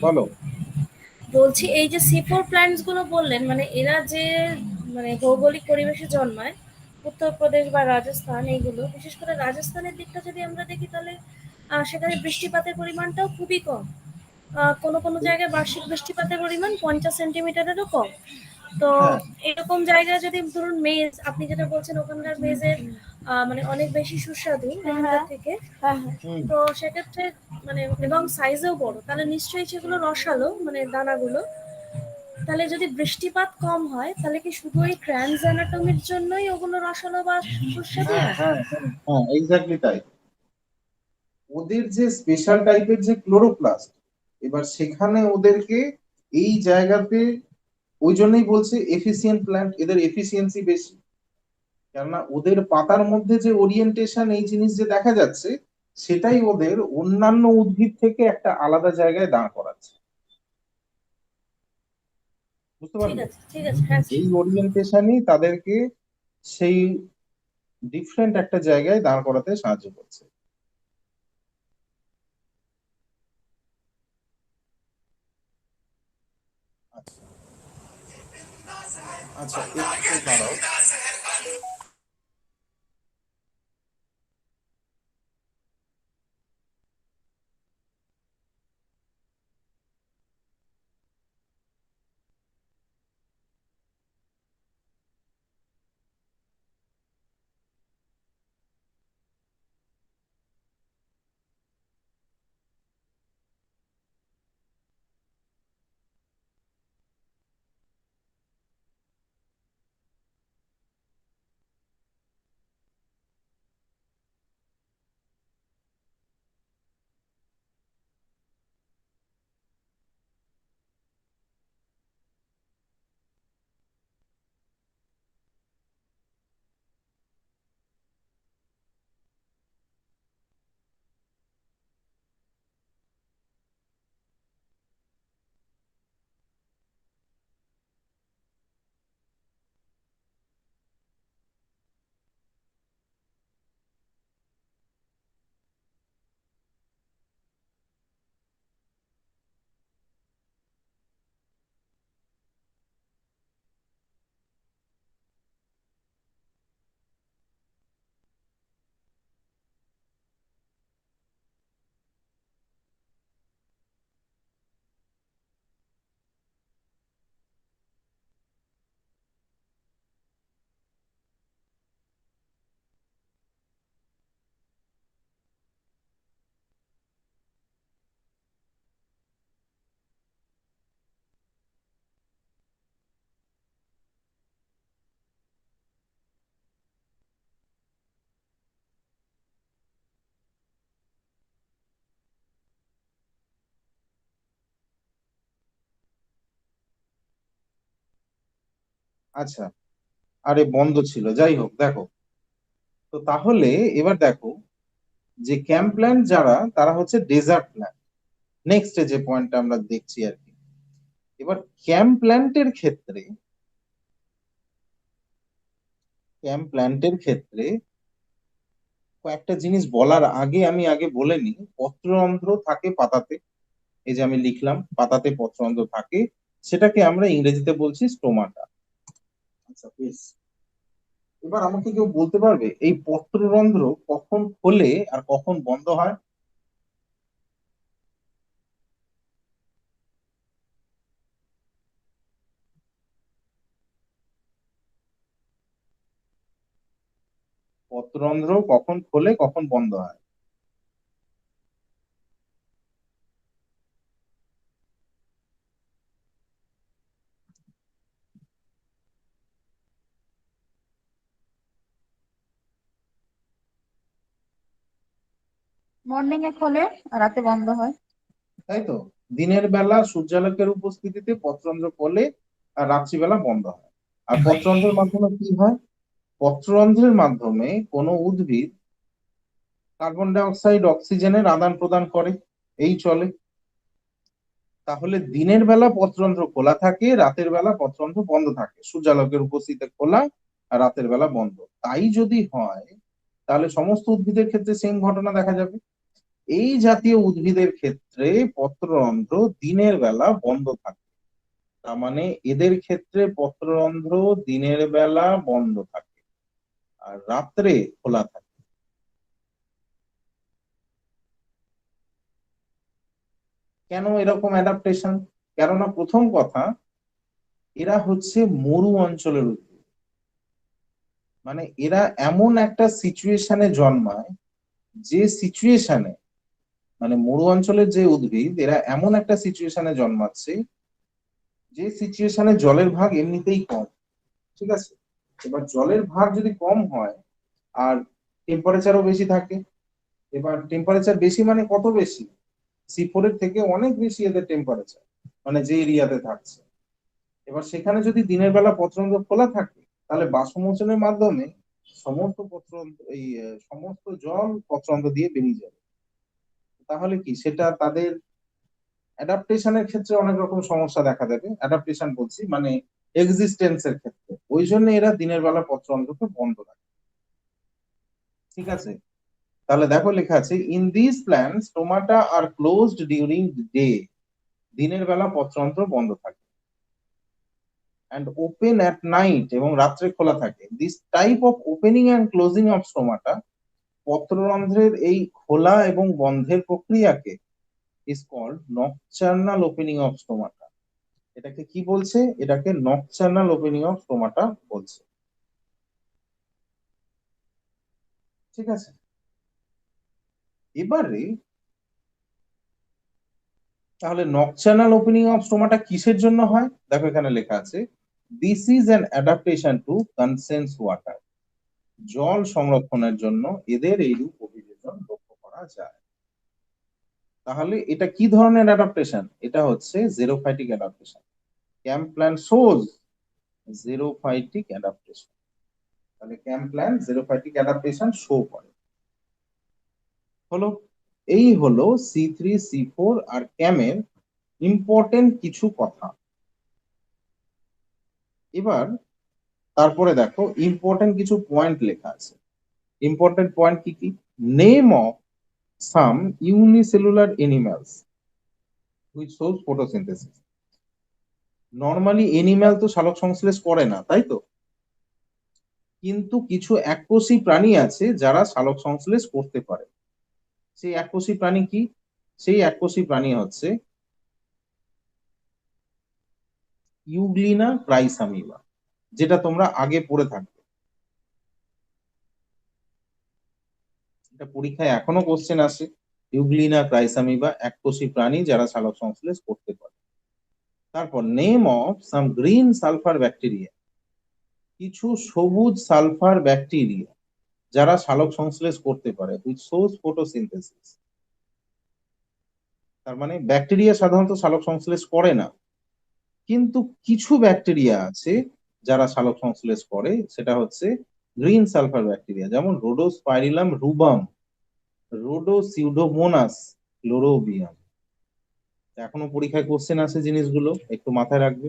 বলো। বলছি এই যে C4 প্ল্যান্টস গুলো বললেন, মানে এরা যে মানে ভৌগোলিক পরিবেশে জন্মায়, উত্তরপ্রদেশ বা রাজস্থান, এইগুলো বিশেষ করে রাজস্থানের দিকটা যদি আমরা দেখি, তাহলে সেখানে বৃষ্টিপাতের পরিমাণটাও খুবই কম। কোনো কোনো জায়গায় বার্ষিক বৃষ্টিপাতের পরিমাণ 50 সেন্টিমিটারেরও কম। তো হ্যাঁ এরকম জায়গায় যদি ধরুন মেজ, আপনি যেটা বলছেন ওখানকার মেজের মানে অনেক বেশি সুস্বাদু এখানকার থেকে, হুম তো সেক্ষেত্রে মানে এবং সাইজেও বড়, তাহলে নিশ্চয়ই সেগুলো রসালো মানে দানাগুলো। তাহলে যদি বৃষ্টিপাত কম হয়, তাহলে কি শুধু এই ক্র্যানস অ্যানাটমির জন্যই ওগুলো রসালো বা সুস্বাদু হ্যাঁ হয়? হ্যাঁ হ্যাঁ হ্যাঁ, এক্স্যাক্টলি তাই। ওদের যে স্পেশাল টাইপের যে ক্লোরোপ্লাস্ট, এবার সেখানে ওদেরকে এই জায়গাতে, ওই জন্যই বলছে এফিসিয়েন্ট প্ল্যান্ট, এদের এফিসিয়েন্সি বেশি। কেননা ওদের পাতার মধ্যে যে ওরিয়েন্টেশন, এই জিনিস যে দেখা যাচ্ছে, সেটাই ওদের অন্যান্য উদ্ভিদ থেকে একটা আলাদা জায়গায় দাঁড় করাচ্ছে। বুঝতে ঠিক পারলে? আছে, ঠিক আছে, হ্যাঁ স্যার। এই ওরিয়েন্টেশনই তাদেরকে সেই ডিফারেন্ট একটা জায়গায় দাঁড় করাতে সাহায্য করছে। আচ্ছা আচ্ছা, একটু দাঁড়াও। আচ্ছা, আরে বন্ধ ছিল, যাই হোক। দেখো, তো তাহলে এবার দেখো যে ক্যাম্প প্ল্যান্ট যারা, তারা হচ্ছে ডেজার্ট প্ল্যান্ট। নেক্সট যে পয়েন্টটা আমরা দেখছি আর কি। এবার ক্যাম্প প্ল্যান্টের ক্ষেত্রে, ক্যাম্প প্ল্যান্টের ক্ষেত্রে কয়েকটা জিনিস বলার আগে আমি আগে বলে নিই, পত্ররন্ধ্র থাকে পাতাতে। এই যে আমি লিখলাম পাতাতে পত্ররন্ধ্র থাকে, সেটাকে আমরা ইংরেজিতে বলছি স্টোমাটা। আচ্ছা বেশ, এবার আমাকে কেউ বলতে পারবে এই পত্ররন্ধ্র কখন খোলে আর কখন বন্ধ হয়? পত্ররন্ধ্র কখন খোলে কখন বন্ধ হয়? মর্নিং এ খোলে আর রাতে বন্ধ হয়। তাই তো, দিনের বেলা সূর্যালোকের উপস্থিতিতে পত্ররন্ধ্র খোলে আর রাত্রিবেলা বন্ধ হয়। আর পত্ররন্ধ্রের মাধ্যমে কি হয়? পত্ররন্ধ্রের মাধ্যমে কোনো উদ্ভিদ কার্বন ডাই অক্সাইড অক্সিজেনের আদান প্রদান করে, এই চলে। তাহলে দিনের বেলা পত্ররন্ধ্র খোলা থাকে, রাতের বেলা পত্ররন্ধ্র বন্ধ থাকে, সূর্যালোকের উপস্থিতিতে খোলা আর রাতের বেলা বন্ধ। তাই যদি হয়, তাহলে সমস্ত উদ্ভিদের ক্ষেত্রে সেম ঘটনা দেখা যাবে। এই জাতীয় উদ্ভিদের ক্ষেত্রে পত্ররন্ধ্র দিনের বেলা বন্ধ থাকে। তার মানে এদের ক্ষেত্রে পত্ররন্ধ্র দিনের বেলা বন্ধ থাকে আর রাত্রে খোলা থাকে। কেন এরকম অ্যাডাপ্টেশন? কেননা প্রথম কথা, এরা হচ্ছে মরু অঞ্চলের উদ্ভিদ। মানে এরা এমন একটা সিচুয়েশনে জন্মায়, যে সিচুয়েশনে, মানে মরু অঞ্চলের যে উদ্ভিদ, এরা এমন একটা সিচুয়েশনে জন্মাচ্ছে যে সিচুয়েশনে জলের ভাগ এমনিতেই কম। ঠিক আছে, এবার জলের ভাগ যদি কম হয় আর টেম্পারেচারও বেশি থাকে, এবার টেম্পারেচার বেশি মানে কত বেশি? C4 এর থেকে অনেক বেশি এদের টেম্পারেচার, মানে যে এরিয়াতে থাকছে। এবার সেখানে যদি দিনের বেলা পত্ররন্ধ্র খোলা থাকে, তাহলে বাষ্পমোচনের মাধ্যমে সমস্ত পত্ররন্ধ্র সমস্ত জল পত্ররন্ধ্র দিয়ে বেরিয়ে যাবে। তাহলে কি সেটা তাদের অ্যাডাপ্টেশনের ক্ষেত্রে অনেক রকম সমস্যা দেখা দেবে। অ্যাডাপ্টেশন বলছি মানে এক্সিস্টেন্সের ক্ষেত্রে, ওই জন্য এরা দিনের বেলা পত্ররন্ধ্রকে বন্ধ রাখে। ঠিক আছে, তাহলে দেখো লেখা আছে in this plant stomata are closed during day, দিনের বেলা পত্ররন্ধ্র বন্ধ থাকে, and open at night, এবং রাত্রে খোলা থাকে। This type of opening and closing of stomata, পত্ররন্ধ্রের এই খোলা এবং বন্ধের প্রক্রিয়াকে is called nocturnal opening of stomata. এটাকে কি বলছে? এটাকে নকচার্নাল ওপেনিং অফ স্টোমাটা বলছে। ঠিক আছে, এবারে তাহলে নকচার্নাল ওপেনিং অফ স্টোমাটা কিসের জন্য হয়? দেখো এখানে লেখা আছে this is an adaptation to conserve water, জল সংরক্ষণের জন্য এদের এইরূপ অভিযোজন লক্ষ্য করা যায়। তাহলে এটা কি ধরনের অ্যাডাপ্টেশন? এটা হচ্ছে জেরোফাইটিক অ্যাডাপ্টেশন। ক্যাম্প প্ল্যান শোজ জেরোফাইটিক অ্যাডাপ্টেশন। তাহলে ক্যাম্প প্ল্যান জেরোফাইটিক অ্যাডাপ্টেশন শো করে। হলো, এই হলো C3 C4 আর ক্যামের ইম্পর্টেন্ট কিছু কথা। এবার তারপরে দেখো ইম্পর্টেন্ট কিছু পয়েন্ট লেখা আছে। ইম্পর্টেন্ট পয়েন্ট কি কি? Name of some unicellular animals which shows photosynthesis. Normally animal তো সালোক সংশ্লেষ করে না, তাই তো? কিন্তু কিছু এককোষী প্রাণী আছে যারা সালোক সংশ্লেষ করতে পারে। সেই এককোষী প্রাণী কি? সেই এককোষী প্রাণী হচ্ছে ইউগ্লিনা ক্রাইসামিবা, যেটা তোমরা আগে পড়ে থাকবে। এটা পরীক্ষায় এখনো কোশ্চেন আসে। ইউগ্লিনা ক্রাইসামিবা এককোষী প্রাণী যারা সালোক সংশ্লেষ করতে পারে। তারপর name of some green sulphur bacteria, কিছু সবুজ সালফার ব্যাকটেরিয়া যারা সালোক সংশ্লেষ করতে পারে, হুইচ শোজ ফটোসিনথেসিস। তার মানে ব্যাকটেরিয়া সাধারণত সালোক সংশ্লেষ করে না, কিন্তু কিছু ব্যাকটেরিয়া আছে যারা সালোক সংশ্লেষ করে, সেটা হচ্ছে গ্রিন সালফার ব্যাকটেরিয়া, যেমন রোডোস্পাইরিলাম রুবাম, রোডোসিউডোমোনাস ক্লোরোবিয়াম। এখনো পরীক্ষায় কোশ্চেন আছে, জিনিসগুলো একটু মাথায় রাখবে।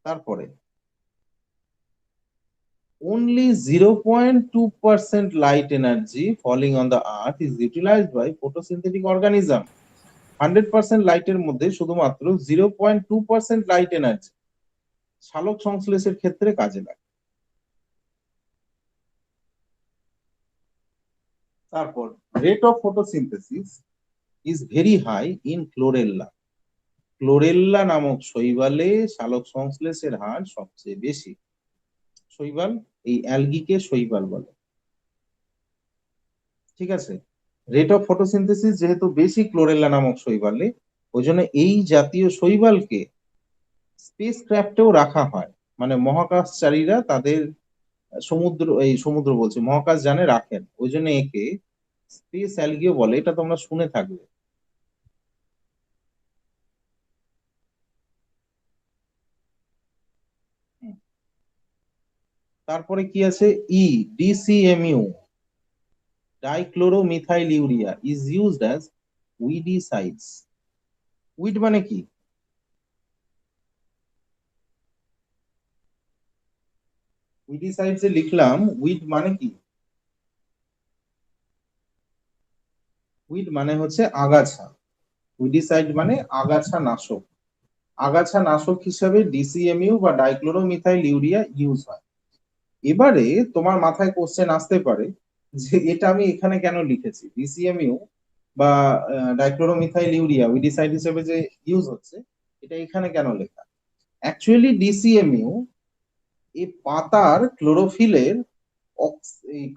তারপরে only 0.2% light energy falling on the earth is utilized by photosynthetic organism। 100% লাইটের মধ্যে শুধুমাত্র 0.2% লাইট এনার্জি সালোক সংশ্লেষের ক্ষেত্রে কাজে লাগে। তারপর rate of photosynthesis is very high in chlorella. Chlorella নামক শৈবালে সালোক সংশ্লেষের হার সবচেয়ে বেশি। শৈবাল, এই অ্যালগিকে শৈবাল বলে। ঠিক আছে, রেট অফ ফটোসিনথেসিস যেহেতু বেশি ক্লোরেল্লা নামক শৈবালে, ওই জন্য এই জাতীয় শৈবালকে স্পেস ক্রাফটেও রাখা হয়। মানে মহাকাশচারীরা তাদের সমুদ্র বলছে মহাকাশ যানে রাখেন, ওই জন্য একে স্পেস অ্যালগিও বলে। এটা তোমরা শুনে থাকবে। তারপরে কি আছে? DCMU, dichloromethyl urea, is used as weedicides. Weed মানে কি? উইডিসাইডস এ লিখলাম, উইড মানে কি? উইড মানে হচ্ছে আগাছা, উইডিসাইড মানে আগাছা নাশক। আগাছা নাশক হিসাবে ডিসিএমইউ বা ডাইক্লোরোমিথাইল ইউরিয়া ইউজ হয়। এবারে তোমার মাথায় কোশ্চেন আসতে পারে যে এটা আমি এখানে কেন লিখেছি, ডিসিএমইউ বা ডাইক্লোরোমিথাইল ইউরিয়া উইডিসাইড হিসেবে যে ইউজ হচ্ছে, এটা এখানে কেন লেখা? অ্যাকচুয়ালি ডিসিএমইউ এই পাতার ক্লোরোফিলের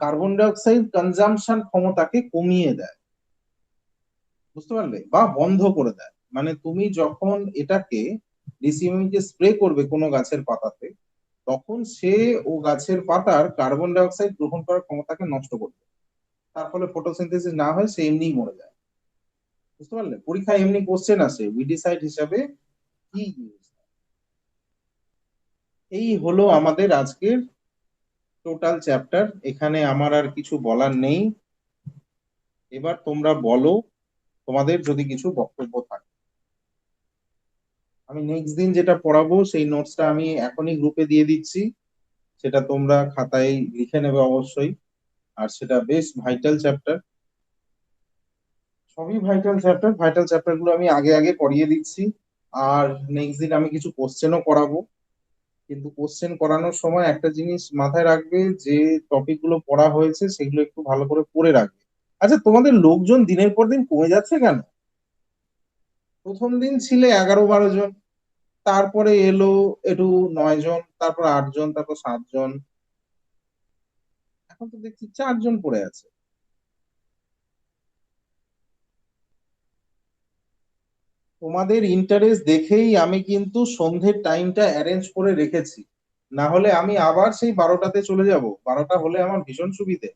কার্বন ডাই অক্সাইড কনজাম্পশন ক্ষমতাকে কমিয়ে দেয়, বুঝতে পারলে, বা বন্ধ করে দেয়। মানে তুমি যখন এটাকে ডিসিএমইউ কে স্প্রে করবে কোনো গাছের পাতাতে, তখন সে ও গাছের পাতার কার্বন ডাই অক্সাইড গ্রহণ করার ক্ষমতাকে নষ্ট করবে। তার ফলে ফটোসিনথেসিস না হয়, সে এমনিই মরে যায়। বুঝতে পারলে? পরীক্ষায় এমনি কোশ্চেন আসে উইডিসাইড হিসাবে কি ইউজ। এই হলো আমাদের আজকের টোটাল চ্যাপ্টার। এখানে আমার আর কিছু বলার নেই। এবার তোমরা বলো তোমাদের যদি কিছু বক্তব্য থাকে। আমি নেক্সট দিন যেটা পড়াবো সেই নোটসটা আমি এখনই গ্রুপে দিয়ে দিচ্ছি, সেটা তোমরা খাতায় লিখে নেবে অবশ্যই। আর সেটা বেশ ভাইটাল চ্যাপ্টার, সবই ভাইটাল চ্যাপ্টার। ভাইটাল চ্যাপ্টার গুলো আমি আগে আগে পড়িয়ে দিচ্ছি। আর নেক্সট দিন আমি কিছু কোশ্চেনও করাবো, কিন্তু কোশ্চেন করানোর সময় একটা জিনিস মাথায় রাখবে, যে টপিক গুলো পড়া হয়েছে সেগুলো একটু ভালো করে পড়ে রাখবে। আচ্ছা, তোমাদের লোকজন দিনের পর দিন কমে যাচ্ছে কেন? প্রথম দিন ছিলে 11-12 জন, তারপরে এলো একটু 9 জন, তারপর 8 জন, তারপর 7 জন, এখন তো দেখছি 4 জন পড়ে আছে। তোমাদের ইন্টারেস্ট দেখেই আমি কিন্তু সন্ধ্যের টাইমটা অ্যারেঞ্জ করে রেখেছি, না হলে আমি আবার সেই 12টাতে চলে যাব। 12টা হলে আমার ভীষণ সুবিধে।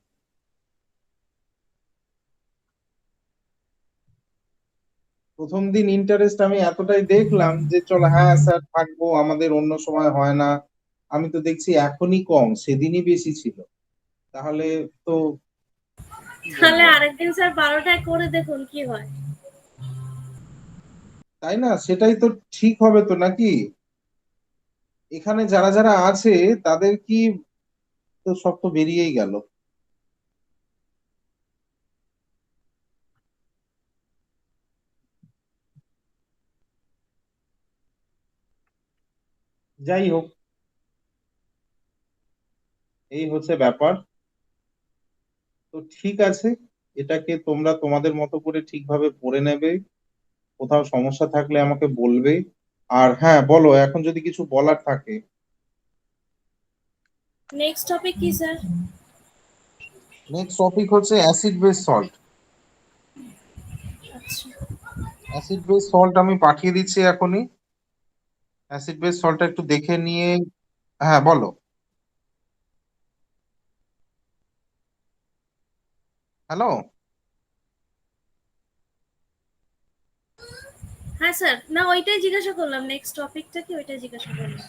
প্রথম দিন ইন্টারেস্ট আমি এতটাই দেখলাম যে চল হ্যাঁ স্যার থাকবো, আমাদের অন্য সময় হয় না। আমি তো দেখছি এখনই কম, সেদিনই বেশি ছিল। তাহলে তো কি তাহলে বলবো, আরেকদিন স্যার 12টায় করে দেখুন কি হয়। তাই না? সেটাই তো ঠিক হবে তো, নাকি? এখানে যারা যারা আছে তাদের কি তো সব তো বেরিয়েই গেল। যাই হোক, এই হচ্ছে ব্যাপার। তো ঠিক আছে, এটাকে তোমরা তোমাদের মতো করে ঠিকভাবে পড়ে নেবে। কোথাও সমস্যা থাকলে আমাকে বলবে। আর হ্যাঁ বলো, এখন যদি কিছু বলার থাকে। নেক্সট টপিক কি স্যার? নেক্সট টপিক হচ্ছে অ্যাসিড বেস সল্ট। আচ্ছা, অ্যাসিড বেস সল্ট আমি পাঠিয়ে দিচ্ছি এখনই। অ্যাসিড বেস সল্টটা একটু দেখে নিয়ে, হ্যাঁ বলো। হ্যালো। হ্যাঁ স্যার, না ওইটাই জিজ্ঞাসা করলাম, নেক্সট টপিকটা কি ওইটাই জিজ্ঞাসা করলাম।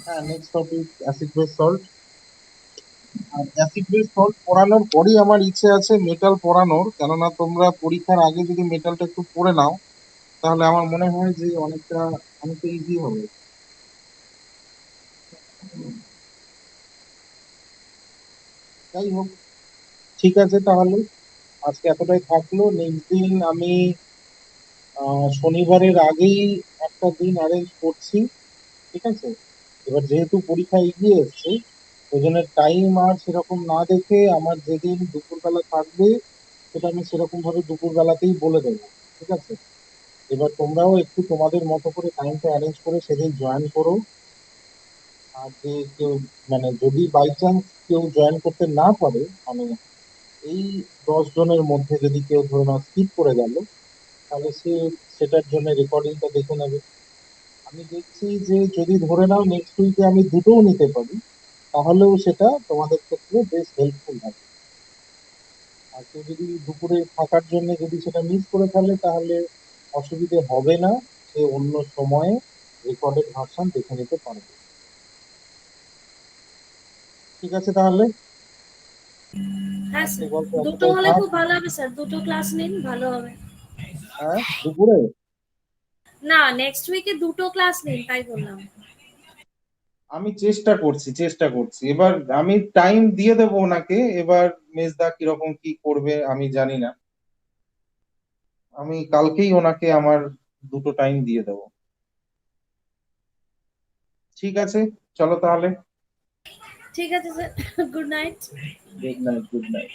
হ্যাঁ, next topic acid base salt. আর অ্যাসিড বেস সল্ট পড়ানোর পরই আমার ইচ্ছে আছে মেটাল পড়ানোর, কেননা তোমরা পরীক্ষার আগে যদি মেটালটা একটু পড়ে নাও, তাহলে আমার মনে হয় যে অনেকটা অনেকটা ইজি হবে। যাই হোক, ঠিক আছে তাহলে আজকে এতটাই থাকলো। নেক্সট দিন আমি শনিবারের আগেই একটা দিন অ্যারেঞ্জ করছি, ঠিক আছে? এবার যেহেতু পরীক্ষা এগিয়ে এসছে, ওই জন্য টাইম আর সেরকম না দেখে আমার যেদিন দুপুরবেলা থাকবে সেটা আমি সেরকম ভাবে দুপুরবেলাতেই বলে দেবো, ঠিক আছে? এবার তোমরাও একটু তোমাদের মতো করে টাইমটা অ্যারেঞ্জ করে সেদিন জয়েন করো। আর যে কেউ, মানে যদি বাই চান্স কেউ জয়েন করতে না পারে, মানে এই 10 জনের মধ্যে যদি কেউ ধরে নাও স্কিপ করে গেল, তাহলে সে সেটার জন্য রেকর্ডিংটা দেখে নেবে। আমি দেখছি যে যদি ধরে নাও নেক্সট উইকে আমি দুটোও নিতে পারি, তাহলেও সেটা তোমাদের ক্ষেত্রে বেশ হেল্পফুল হবে। আর কেউ যদি দুপুরে থাকার জন্য যদি সেটা মিস করে ফেলে, তাহলে অসুবিধে হবে না, সে অন্য সময়ে রেকর্ডেড ভার্সন দেখে নিতে পারবে। ঠিক আছে তাহলে হ্যাঁ আজকে স্যার, গল্প দুটো এতটাই হলে থাক। খুব ভালো হবে স্যার, দুটো ক্লাস নিন ভালো হবে। হ্যাঁ, দুপুরে না, নেক্সট উইকে দুটো ক্লাস নিন তাই বললাম। আমি চেষ্টা করছি। এবার আমি টাইম দিয়ে দেবো ওনাকে। এবার মেজদা কিরকম কি করবে আমি জানি না। আমি কালকেই ওনাকে আমার দুটো টাইম দিয়ে দেবো। ঠিক আছে, চলো তাহলে। ঠিক আছে sir, good night. Good night, good night.